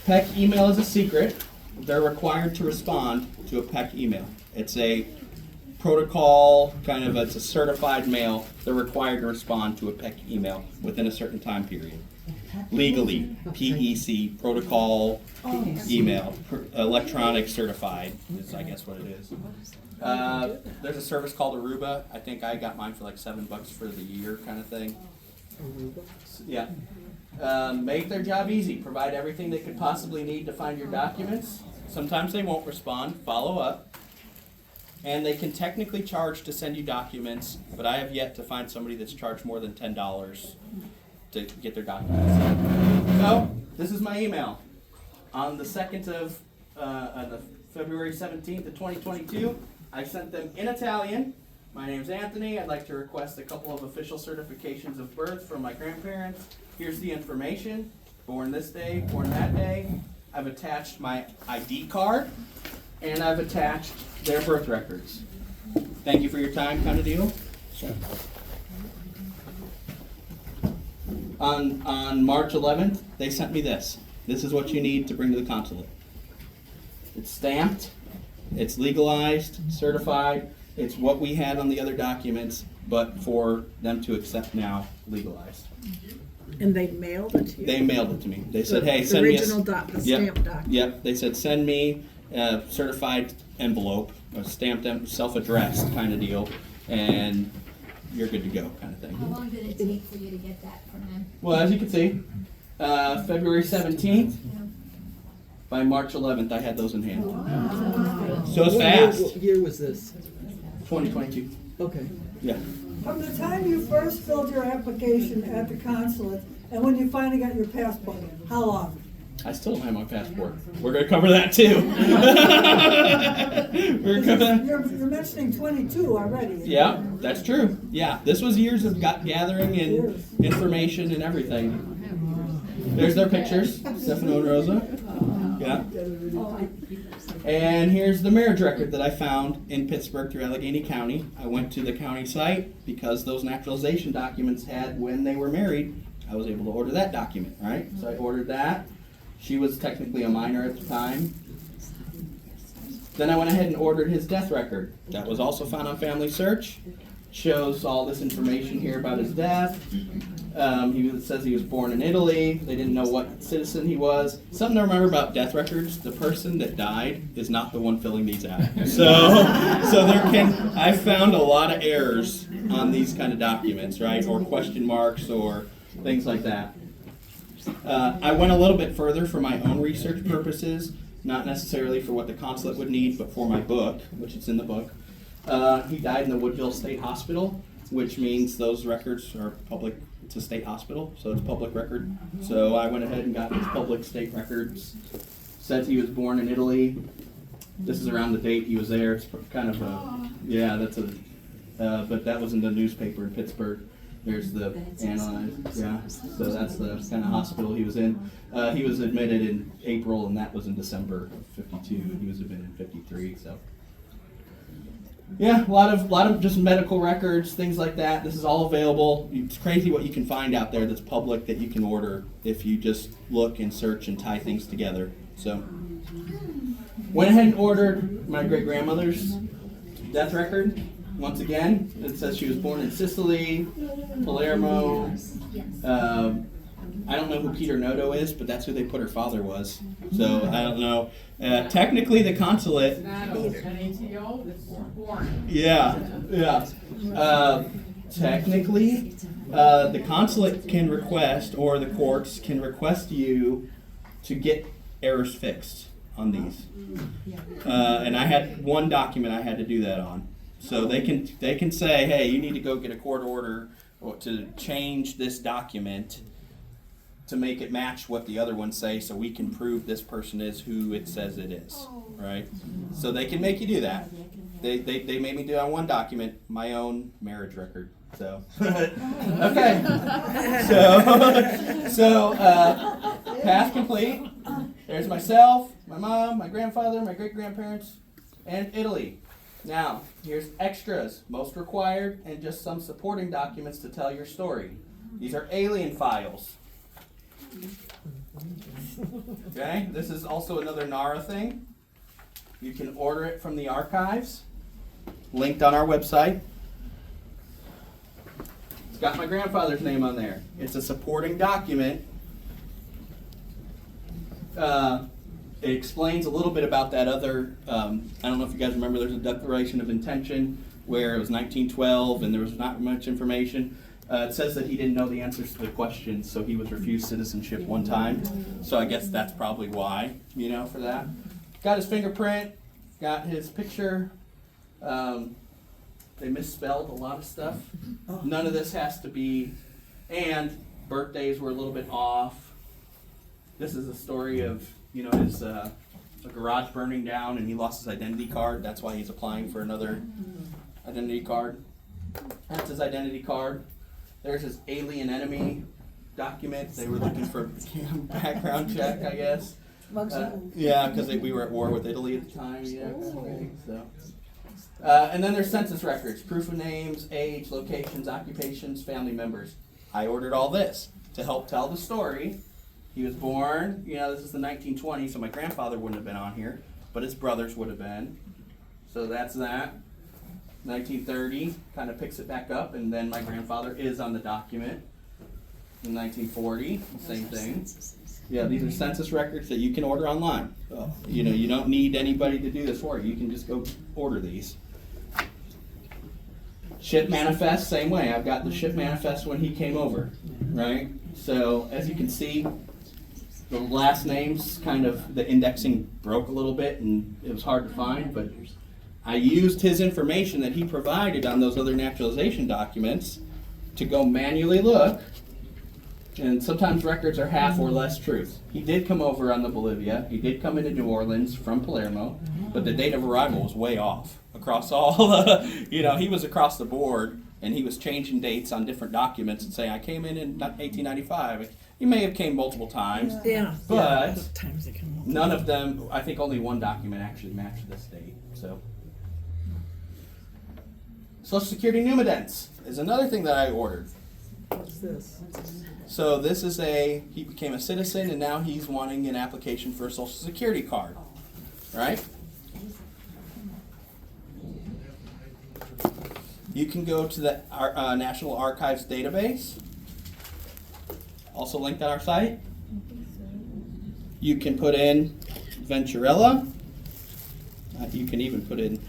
PEC email is a secret. They're required to respond to a PEC email. It's a protocol, it's a certified mail. They're required to respond to a PEC email within a certain time period. Legally, PEC, protocol, email, electronic certified is I guess what it is. There's a service called Aruba. I think I got mine for like $7 for the year kind of thing. Yeah. Make their job easy. Provide everything they could possibly need to find your documents. Sometimes they won't respond. Follow up. And they can technically charge to send you documents, but I have yet to find somebody that's charged more than $10 to get their documents. So, this is my email. On the 2nd of February 17th of 2022, I sent them in Italian. My name's Anthony. I'd like to request a couple of official certifications of birth from my grandparents. Here's the information. Born this day, born that day. I've attached my ID card, and I've attached their birth records. Thank you for your time, kind of deal. On March 11th, they sent me this. This is what you need to bring to the consulate. It's stamped, it's legalized, certified. It's what we had on the other documents, but for them to accept now, legalized. And they mailed it to you? They mailed it to me. They said, hey, send me the stamped document. Yep, they said, send me a certified envelope, a stamped, self-addressed kind of deal, and you're good to go kind of thing. How long did it take for you to get that from them? Well, as you can see, February 17th, by March 11th, I had those in hand. So it's fast. What year was this? 2022. Okay. Yeah. From the time you first filled your application at the consulate and when you finally got your passport, how long? I still don't have my passport. We're going to cover that too. We're gonna cover that. You're mentioning 22 already. Yeah, that's true. Yeah, this was years of gathering and information and everything. There's their pictures, Stefano and Rosa. Yeah. And here's the marriage record that I found in Pittsburgh through Allegheny County. I went to the county site because those naturalization documents had when they were married. I was able to order that document, right? So I ordered that. She was technically a minor at the time. Then I went ahead and ordered his death record. That was also found on Family Search. Shows all this information here about his death. He says he was born in Italy. They didn't know what citizen he was. Something to remember about death records: the person that died is not the one filling these out. I found a lot of errors on these kind of documents, right, or question marks or things like that. I went a little bit further for my own research purposes, not necessarily for what the consulate would need, but for my book, which is in the book. He died in the Woodville State Hospital, which means those records are public. It's a state hospital, so it's a public record. So I went ahead and got his public state records. Says he was born in Italy. This is around the date he was there. It's kind of but that was in the newspaper in Pittsburgh. There's the analyze, yeah. So that's the kind of hospital he was in. He was admitted in April, and that was in December of '52. He was admitted in '53. So, yeah, a lot of just medical records, things like that. This is all available. It's crazy what you can find out there that's public that you can order if you just look and search and tie things together. So, went ahead and ordered my great grandmother's death record. Once again, it says she was born in Sicily, Palermo. I don't know who Peter Noto is, but that's who they put her father was. So I don't know. Technically, the consulate. An ATO that's born. Yeah. Technically, the consulate can request, or the courts can request you to get errors fixed on these. And I had one document I had to do that on. So they can say, hey, you need to go get a court order or to change this document to make it match what the other ones say, so we can prove this person is who it says it is, right? So they can make you do that. They made me do it on one document, my own marriage record. So okay. So path complete. There's myself, my mom, my grandfather, my great grandparents, and Italy. Now here's extras, most required, and just some supporting documents to tell your story. These are alien files. Okay, this is also another NARA thing. You can order it from the archives, linked on our website. It's got my grandfather's name on there. It's a supporting document. It explains a little bit about that other, I don't know if you guys remember, there's a Declaration of Intention where it was 1912 and there was not much information. It says that he didn't know the answers to the questions, so he was refused citizenship one time. So I guess that's probably why, for that. Got his fingerprint, got his picture. They misspelled a lot of stuff. None of this has to be, and birthdays were a little bit off. This is a story of, his a garage burning down and he lost his identity card. That's why he's applying for another identity card. That's his identity card. There's his alien enemy document. They were looking for background check, I guess. Yeah, because we were at war with Italy at the time. So. And then there's census records, proof of names, age, locations, occupations, family members. I ordered all this to help tell the story. He was born, this is the 1920s, so my grandfather wouldn't have been on here, but his brothers would have been. So that's that. 1930, kind of picks it back up, and then my grandfather is on the document. In 1940, same thing. Yeah, these are census records that you can order online. So, you don't need anybody to do this for you. You can just go order these. Ship manifest, same way. I've got the ship manifest when he came over, right? So as you can see, the last names, kind of the indexing broke a little bit and it was hard to find, but I used his information that he provided on those other naturalization documents to go manually look, and sometimes records are half or less truth. He did come over on the Bolivia, he did come into New Orleans from Palermo, but the date of arrival was way off across all the, he was across the board and he was changing dates on different documents and saying, I came in 1895. He may have came multiple times, but none of them, I think only one document actually matched this date. So, Social Security numidents is another thing that I ordered. What's this? So this is he became a citizen and now he's wanting an application for a Social Security card, right? You can go to the National Archives database, also linked on our site. You can put in Venturella. You can even put in,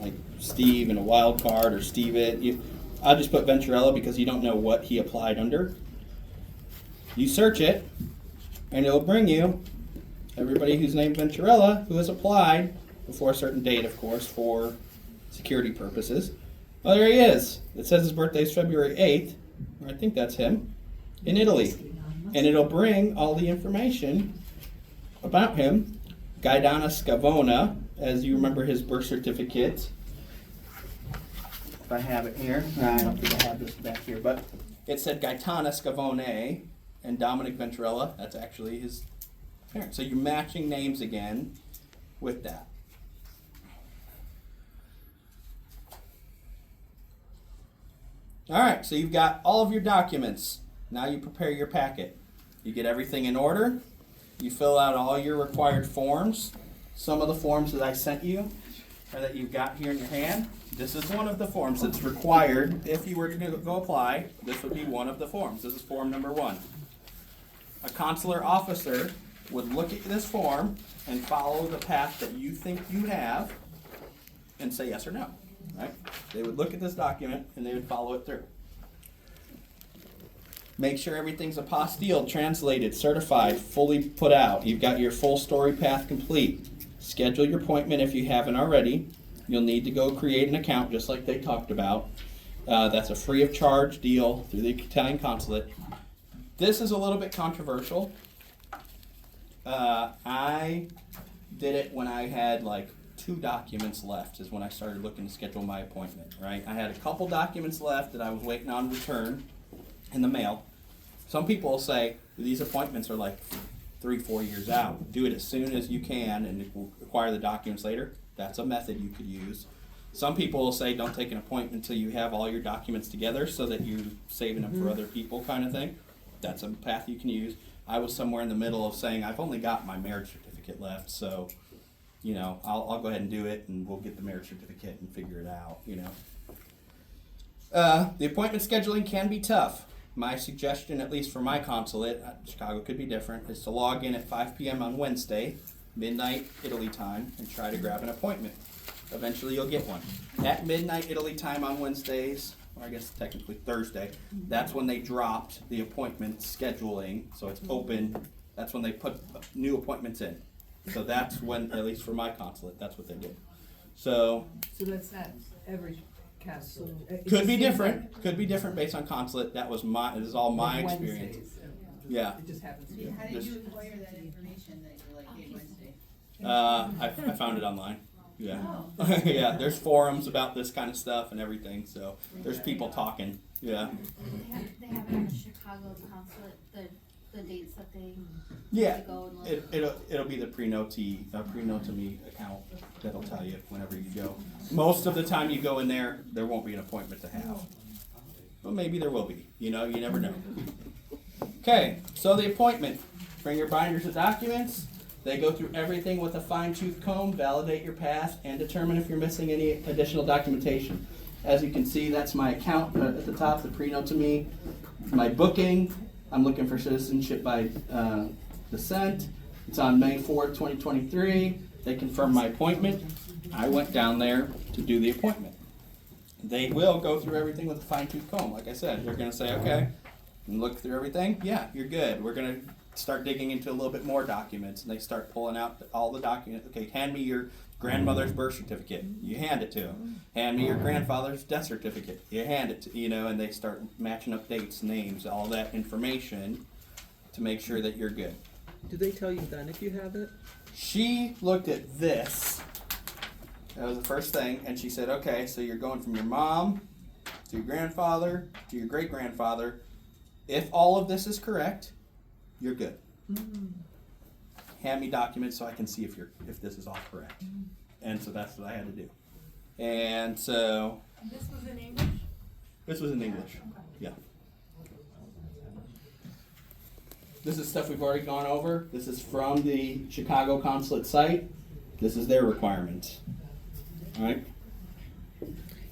like Steve in a wild card or Steve it. I'll just put Venturella because you don't know what he applied under. You search it, and it'll bring you everybody who's named Venturella who has applied before a certain date, of course, for security purposes. Oh, there he is. It says his birthday is February 8th. I think that's him, in Italy. And it'll bring all the information about him. Gaetano Scavona, as you remember his birth certificate. If I have it here. I don't think I have this back here, but it said Gaetano Scavone and Dominic Venturella. That's actually his parents. So you're matching names again with that. All right, so you've got all of your documents. Now you prepare your packet. You get everything in order. You fill out all your required forms. Some of the forms that I sent you or that you've got here in your hand. This is one of the forms that's required. If you were to go apply, this would be one of the forms. This is form number 1. A consular officer would look at this form and follow the path that you think you have and say yes or no. right? They would look at this document and they would follow it through. Make sure everything's apostilled, translated, certified, fully put out. You've got your full story path complete. Schedule your appointment if you haven't already. You'll need to go create an account just like they talked about. That's a free of charge deal through the Italian consulate. This is a little bit controversial. I did it when I had like 2 documents left is when I started looking to schedule my appointment, right? I had a couple documents left that I was waiting on return in the mail. Some people will say these appointments are like 3-4 years out. Do it as soon as you can and it will acquire the documents later. That's a method you could use. Some people will say don't take an appointment until you have all your documents together so that you're saving them for other people kind of thing. That's a path you can use. I was somewhere in the middle of saying I've only got my marriage certificate left, so you know, I'll go ahead and do it and we'll get the marriage certificate and figure it out, you know. The appointment scheduling can be tough. My suggestion, at least for my consulate, Chicago could be different, is to log in at 5 p.m. on Wednesday, midnight Italy time, and try to grab an appointment. Eventually you'll get one. At midnight Italy time on Wednesdays, or I guess technically Thursday, that's when they dropped the appointment scheduling, so it's open. That's when they put new appointments in. So that's when, at least for my consulate, that's what they did. So that's not every consulate. could be different. Could be different based on consulate. This is all my experience. Wednesdays. Yeah. It just happens to be. How did you acquire that information that you're like, hey, Wednesday? I found it online. Yeah. Yeah, there's forums about this kind of stuff and everything, so there's people talking. Yeah. They have in the Chicago consulate, the dates that they Yeah. go and look. It'll be the pre-note to me account that'll tell you whenever you go. Most of the time you go in there won't be an appointment to have. But maybe there will be. You know, you never know. Okay, so the appointment. Bring your binders of documents. They go through everything with a fine-tooth comb, validate your path, and determine if you're missing any additional documentation. As you can see, that's my account at the top, the pre-note to me. My booking, I'm looking for citizenship by descent. It's on May 4th, 2023. They confirmed my appointment. I went down there to do the appointment. They will go through everything with a fine-tooth comb. Like I said, they're going to say, okay, and look through everything. Yeah, you're good. We're going to start digging into a little bit more documents, and they start pulling out all the documents. Okay, hand me your grandmother's birth certificate. You hand it to them. Hand me your grandfather's death certificate. You hand it to, and they start matching up dates, names, all that information to make sure that you're good. Do they tell you then if you have it? She looked at this. That was the first thing, and she said, okay, so you're going from your mom to your grandfather to your great-grandfather. If all of this is correct, you're good. Hand me documents so I can see if this is all correct. And so that's what I had to do. And so This was in English? this was in English. Yeah. This is stuff we've already gone over. This is from the Chicago consulate site. This is their requirements. All right?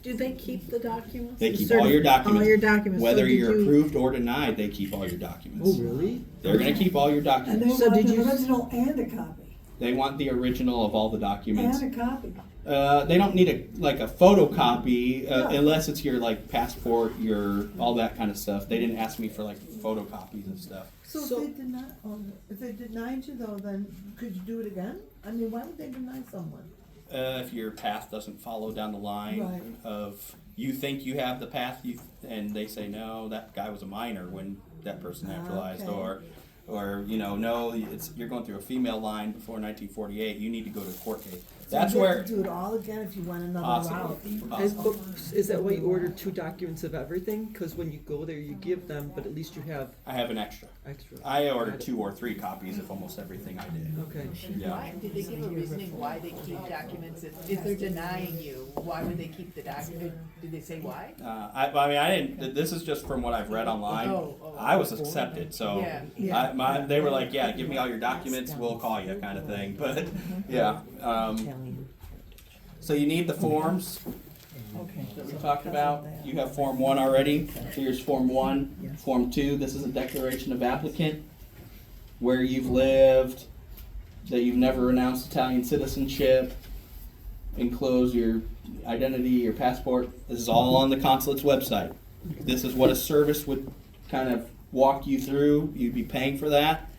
Do they keep the documents? They keep all your documents. All your documents. Whether So did you're you- approved or denied, they keep all your documents. Oh, really? They're going to keep all your And documents. they So want did the you? original and a copy. They want the original of all the documents. And a copy. They don't need a photocopy No. unless it's your like passport, your all that kind of stuff. They didn't ask me for like photocopies and stuff. So if they denied you though, then could you do it again? I mean, why would they deny someone? If your path doesn't follow down the line Right. of you think you have the path, and they say no, that guy was a minor when that person naturalized, Okay. or no, you're going through a female line before 1948. You need to go to a court case. So That's you where have to do it all again if you want another possible. route. Possible. Is that why you order 2 documents of everything? Because when you go there, you give them, but at least you have I have an extra. extra. I ordered 2 or 3 copies of almost everything I did. Okay. Yeah. Why, did they give a reasoning why they keep documents? If they're denying you, why would they keep the document? Did they say why? I didn't. This is just from what I've read online. I was accepted, so Yeah. they were like, "Yeah, give me all your documents, we'll call you," kind of thing. But yeah, so you need the forms that we talked about. You have Form 1 already. So here's Form 1. Form 2. This is a declaration of applicant, where you've lived, that you've never renounced Italian citizenship. enclose your identity, your passport. This is all on the consulate's website. This is what a service would kind of walk you through. You'd be paying for that.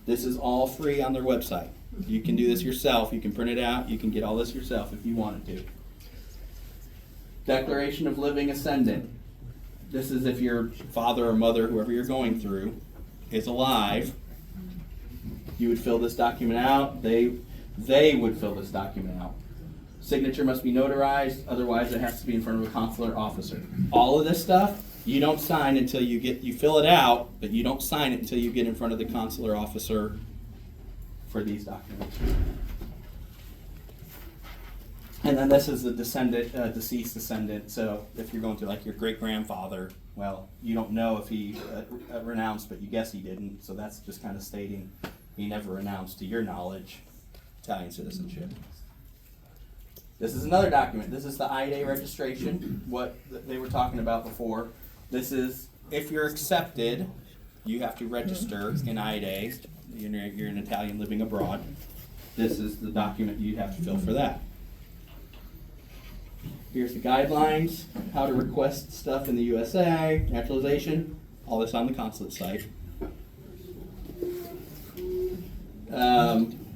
This is all free on their website. You can do this yourself. You can print it out. You can get all this yourself if you wanted to. Declaration of Living Ascendant. This is if your father or mother, whoever you're going through, is alive. You would fill this document out. They would fill this document out. Signature must be notarized, otherwise it has to be in front of a consular officer. All of this stuff, you don't sign until you fill it out, but you don't sign it until you get in front of the consular officer for these documents. And then this is the deceased descendant. So if you're going to like your great-grandfather, well, you don't know if he renounced, but you guess he didn't. So that's just kind of stating he never renounced, to your knowledge, Italian citizenship. This is another document. This is the IDA registration, what they were talking about before. This is, if you're accepted, you have to register in IDA. You're an Italian living abroad. This is the document you have to fill for that. Here's the guidelines, how to request stuff in the USA, naturalization, all this on the consulate site.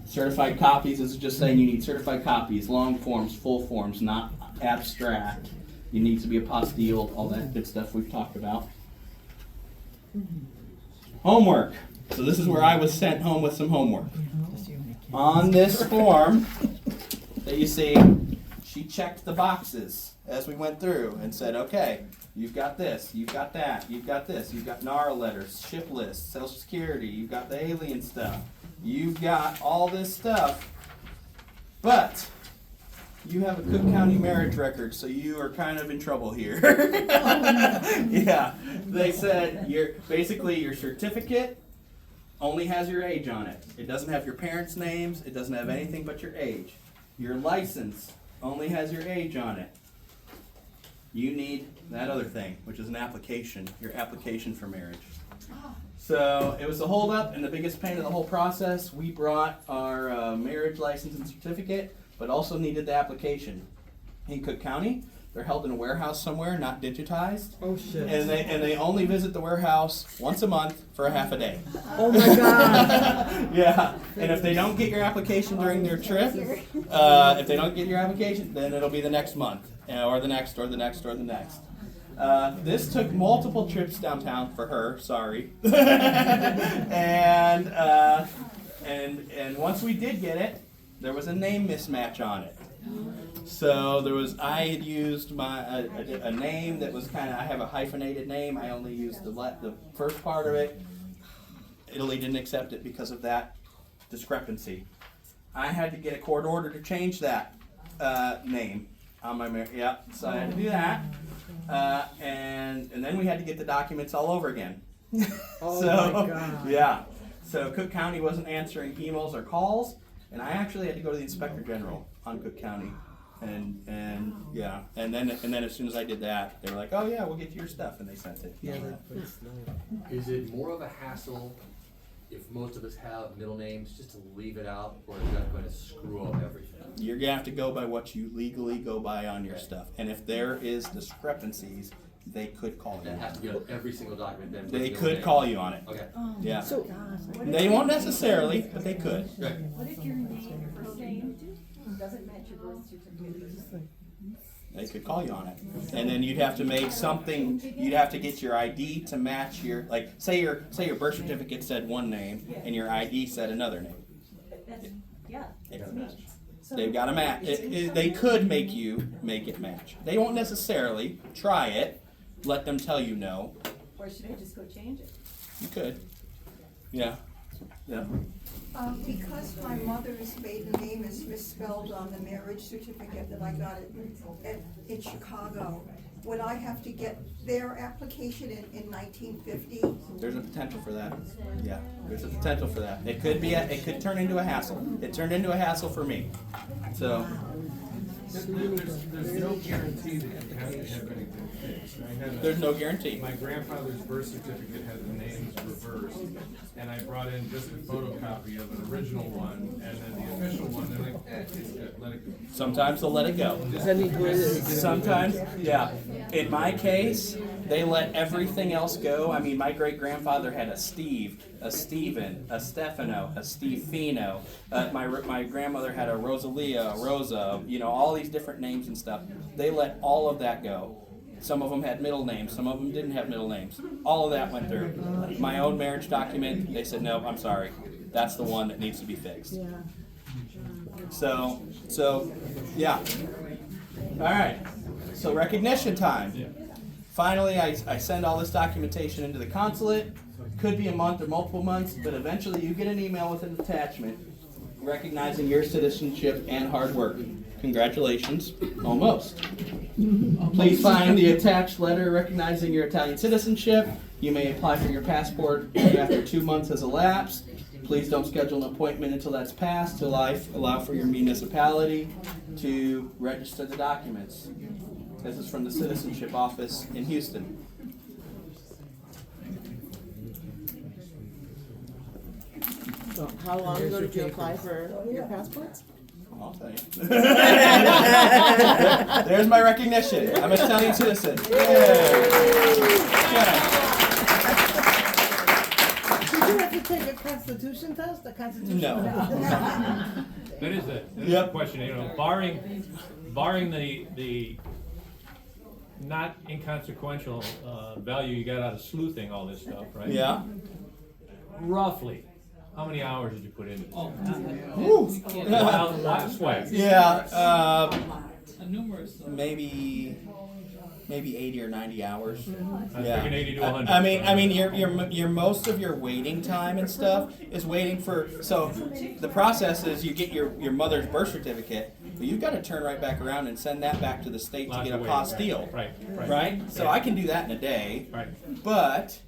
Certified copies, this is just saying you need certified copies, long forms, full forms, not abstract. You need to be apostilled, all that good stuff we've talked about. Homework. So this is where I was sent home with some homework. On this form that you see, she checked the boxes as we went through and said, okay, you've got this, you've got that, you've got this, you've got NARA letters, ship lists, Social Security, you've got the alien stuff, you've got all this stuff, but you have a Cook County marriage record, so you are kind of in trouble here. Yeah, they said basically your certificate only has your age on it. It doesn't have your parents' names, it doesn't have anything but your age. Your license only has your age on it. You need that other thing, which is an application, your application for marriage. So it was a holdup and the biggest pain of the whole process. We brought our marriage license and certificate, but also needed the application. In Cook County, they're held in a warehouse somewhere, not digitized. Oh shit. And they only visit the warehouse once a month for a half a day. Oh my god. Yeah, and if they don't get your application during their trip, then it'll be the next month, or the next, or the next, or the next. This took multiple trips downtown for her, sorry. and once we did get it, there was a name mismatch on it. So I had used a name that was kind of, I have a hyphenated name, I only used the first part of it. Italy didn't accept it because of that discrepancy. I had to get a court order to change that name on my marriage. Yeah, so I had to do that. And then we had to get the documents all over again. Oh So, my god. yeah. So Cook County wasn't answering emails or calls, and I actually had to go to the Inspector General on Cook County. And then as soon as I did that, they were like, "Oh yeah, we'll get you your stuff," and they sent it. Yeah, Is it more of a hassle if most of us have middle names just to leave it out, or is that going to screw up everything? You're gonna have to go by what you legally go by on your stuff, and if there is discrepancies, they could call you. That has to be on every single document. Then They could call you on it. Okay. Yeah. So They won't necessarily, but they could. Right. What if your name, your first name, doesn't match your birth certificate? They could call you on it, and then you'd have to make something. You'd have to get your ID to match your, like, say your birth certificate said one name and your ID said another name. That's me. They've got to match. They could make it match. They won't necessarily. Try it. Let them tell you no. Or should I just go change it? You could. Yeah. Yeah. Because my mother's maiden name is misspelled on the marriage certificate that I got in Chicago, would I have to get their application in 1950? There's a potential for that. Yeah, there's a potential for that. It could turn into a hassle. It turned into a hassle for me. So. There's no guarantee that you have to have anything fixed. There's no guarantee. My grandfather's birth certificate had the names reversed, and I I brought in just a photocopy of an original one, and then the official one, they're like, it's good, let it go. Sometimes they'll let it go. Sometimes, yeah. In my case, they let everything else go. I mean, my great-grandfather had a Steve, a Stephen, a Stefano, a Stefino. My grandmother had a Rosalia, a Rosa, you know, all these different names and stuff. They let all of that go. Some of them had middle names, some of them didn't have middle names. All of that went through. My own marriage document, they said, no, I'm sorry. That's the one that needs to be fixed. So, yeah. All right, so recognition time. Finally, I send all this documentation into the consulate. Could be a month or multiple months, but eventually you get an email with an attachment recognizing your citizenship and hard work. Congratulations, almost. Please find the attached letter recognizing your Italian citizenship. You may apply for your passport after 2 months has elapsed. Please don't schedule an appointment until that's passed to allow for your municipality to register the documents. This is from the citizenship office in Houston. So how long ago did you apply for your passports? I'll tell you. There's my recognition. I'm an Italian citizen. Yay. Okay. Did you have to take a constitution test? A constitution No. test? That is a question, you know, barring the not inconsequential value you got out of sleuthing all this stuff, right? Yeah. Roughly, how many hours did you put into this? Wild sweat. Yeah, maybe 80 or 90 hours. I was thinking 80 to 100. I mean, your most of your waiting time and stuff is waiting for. So the process is you get your mother's birth certificate, but you've got to turn right back around and send that back to the state to get a apostille. Right. So I can do that in a day. Right. But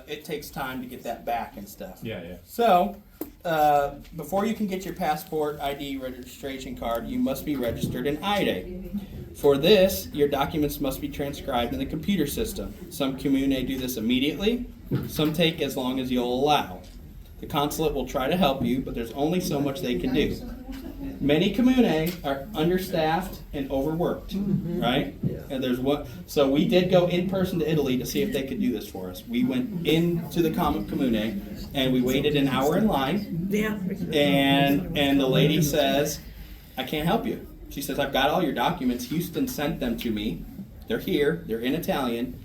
it takes time to get that back and stuff. Yeah. So, before you can get your passport ID registration card, you must be registered in IDE. For this, your documents must be transcribed in the computer system. Some comune do this immediately, some take as long as you'll allow. The consulate will try to help you, but there's only so much they can do. Many comune are understaffed and overworked, right? And there's what. So we did go in person to Italy to see if they could do this for us. We went into the comune and we waited an hour in line. And the lady says, "I can't help you." She says, "I've got all your documents. Houston sent them to me. They're here. They're in Italian,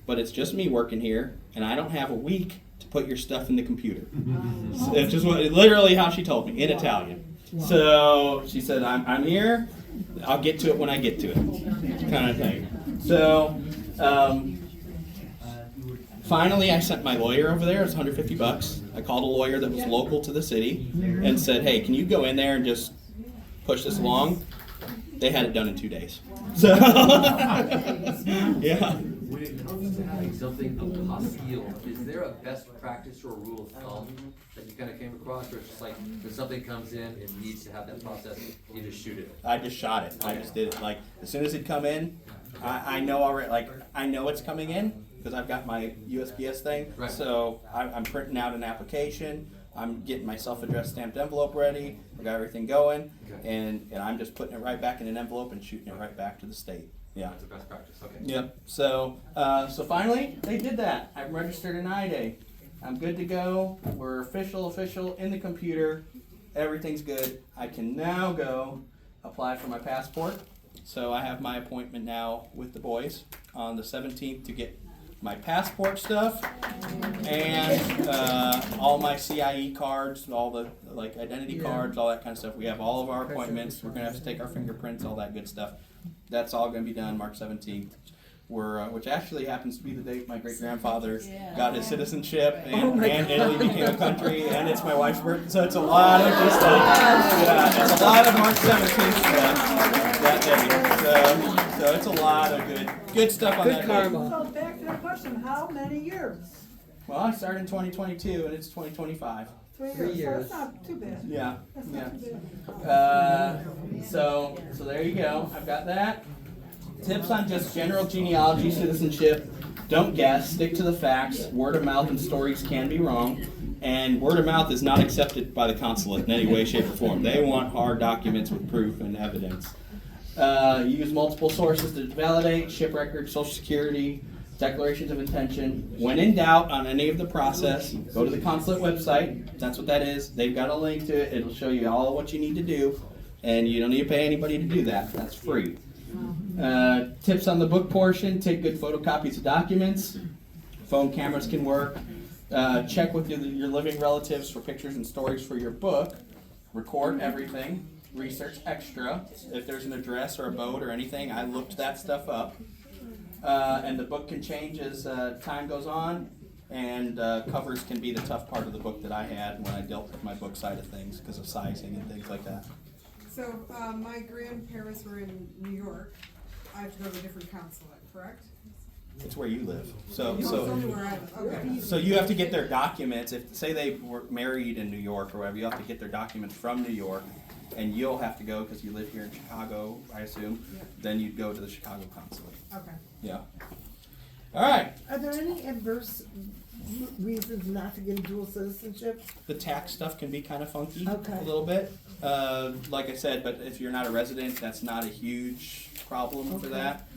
but it's just me working here, and I don't have a week to put your stuff in the computer." So it's just literally how she told me in Italian. So she said, I'm here, I'll get to it when I get to it, kind of thing. So finally I sent my lawyer over there. It was $150. I called a lawyer that was local to the city and said, "Hey, can you go in there and just push this along?" They had it done in 2 days. So, yeah. When it comes to having something apostille, is there a best practice or a rule of thumb that you kind of came across, or it's just like when something comes in and needs to have that process, you just shoot it? I just shot it. I just did it. Like as soon as it come in, I know already. Like I know it's coming in because I've got my USPS thing. Right. So I'm printing out an application. I'm getting my self-addressed stamped envelope ready. I got everything going, and I'm just putting it right back in an envelope and shooting it right back to the state. Yeah. That's the best practice. Okay. Yep. So so finally they did that. I'm registered in IDE. I'm good to go. We're official in the computer. Everything's good. I can now go apply for my passport. So I have my appointment now with the boys on the 17th to get my passport stuff and all my CIE cards, all the identity cards, all that kind of stuff. We have all of our appointments. We're gonna have to take our fingerprints, all that good stuff. That's all gonna be done March 17th. Which actually happens to be the date my great-grandfather got his citizenship and Italy became a country, and it's my wife's birthday, so it's a lot of good stuff. Yeah, it's a lot of March 17th stuff that day. So it's a lot of good stuff on that day. So back to the question, how many years? Well, I started in 2022 and it's 2025. 3 years. So it's not too bad. Yeah. That's not too bad. So there you go. I've got that. Tips on just general genealogy, citizenship. Don't guess, stick to the facts. Word of mouth and stories can be wrong. And word of mouth is not accepted by the consulate in any way, shape, or form. They want hard documents with proof and evidence. Use multiple sources to validate, ship records, Social Security, declarations of intention. When in doubt on any of the process, go to the consulate website. That's what that is. They've got a link to it. It'll show you all what you need to do. And you don't need to pay anybody to do that. That's free. Tips on the book portion: take good photocopies of documents. Phone cameras can work. Check with your living relatives for pictures and stories for your book. Record everything. Research extra. If there's an address or a boat or anything, I looked that stuff up. And the book can change as time goes on. And covers can be the tough part of the book that I had when I dealt with my book side of things because of sizing and things like that. So, my grandparents were in New York. I have to go to a different consulate, correct? It's where you live. It's only where I live, okay. So you have to get their documents. If say they were married in New York or whatever, you have to get their documents from New York, and you'll have to go because you live here in Chicago, I assume. Yeah. Then you'd go to the Chicago consulate. Okay. Yeah. All right. Are there any adverse reasons not to get dual citizenship? The tax stuff can be kind of funky Okay. a little bit. Like I said, but if you're not a resident, that's not a huge problem for that.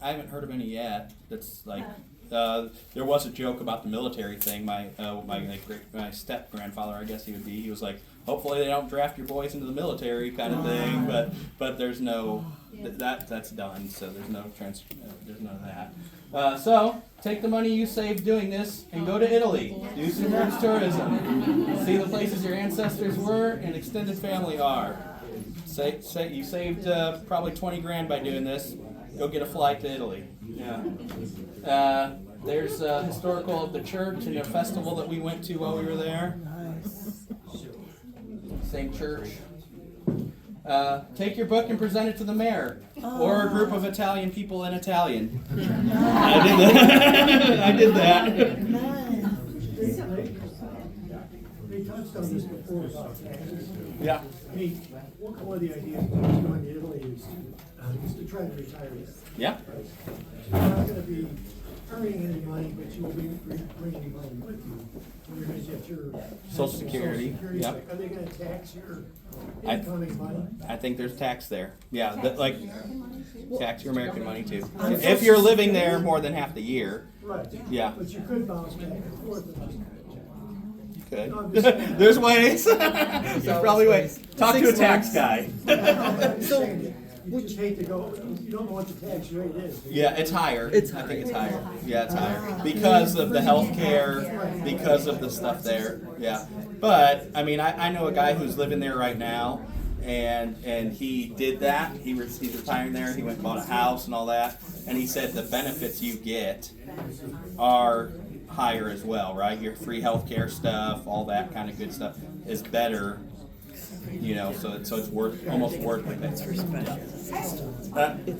I haven't heard of any yet. That's like there was a joke about the military thing. My step grandfather, I guess he would be. He was like, hopefully they don't draft your boys into the military kind of thing. But there's no that's done. So there's no there's none of that. So take the money you saved doing this and go to Italy. Do some roots tourism. See the places your ancestors were and extended family are. Say you saved probably 20 grand by doing this. Go get a flight to Italy. Yeah. There's a historical of the church and a festival that we went to while we were there. Same church. Take your book and present it to the mayor or a group of Italian people in Italian. I did that. I did that. They touched on this before about taxes. Yeah. Hey, one of the ideas of going to Italy is to try to retire there. Yeah. You're not going to be earning any money, but you will be bringing money with you. You're going to get your Social Security. Yep. Are they going to tax your incoming money? I think there's tax there. Yeah, tax your American money too. If you're living there more than half the year. Right. Yeah. But you could bounce back and forth. Could. There's ways. There's probably ways. Talk to a tax guy. You just hate to go, you don't know what the tax rate is. Yeah, it's higher. I think it's higher. Yeah, it's higher. Because of the health care, because of the stuff there. Yeah. But, I mean, I know a guy who's living there right now, and he did that. He's retiring there. He went and bought a house and all that. And he said the benefits you get are higher as well, right? Your free health care stuff, all that kind of good stuff is better. You know, so it's almost worth it. It's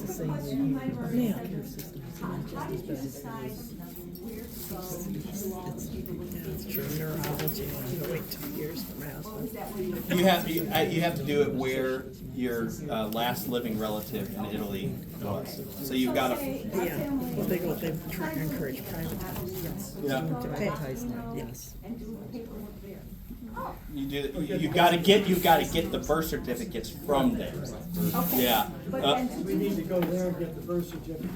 the same way here. Care system is just as bad. It's true neurology. You wait 2 years for my husband. You have to do it where your last living relative in Italy was. So you've got to. Yeah. Well, they try to encourage private. Yes. Yeah. Privatize now. Yes. You've got to get the birth certificates from there. Okay. Yeah. We need to go there and get the birth certificate.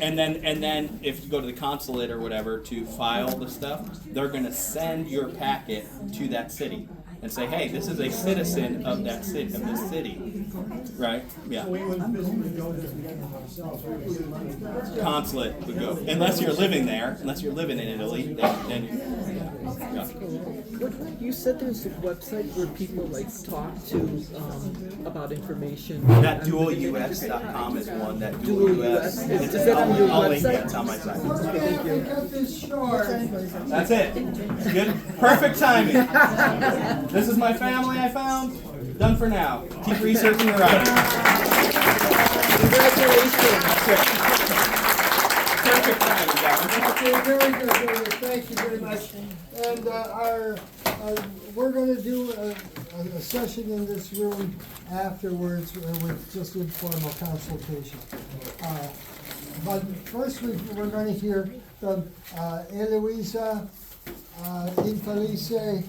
And then if you go to the consulate or whatever to file the stuff, they're going to send your packet to that city and say, hey, this is a citizen of that city, of this city, right? Yeah. So we wouldn't physically go there and get them ourselves. Consulate would go, unless you're living there, unless you're living in Italy. Then yeah. You said there's a website where people like talk to about information. That dualus.com is one. That dualus. Is that on your I'll website? link it. It's on my site. Thank you. Cut this short. That's it. Good. Perfect timing. This is my family I found. Done for now. Keep researching and writing. Congratulations. Perfect timing, guys. Okay, very good, very good. Thank you very much. And we're going to do a session in this room afterwards with just informal consultation. But first we're gonna hear from Eloisa Infelice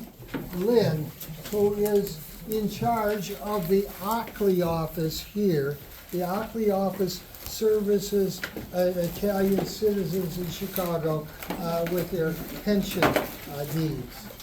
Lynn, who is in charge of the ACLI office here. The ACLI office services Italian citizens in Chicago with their pension needs.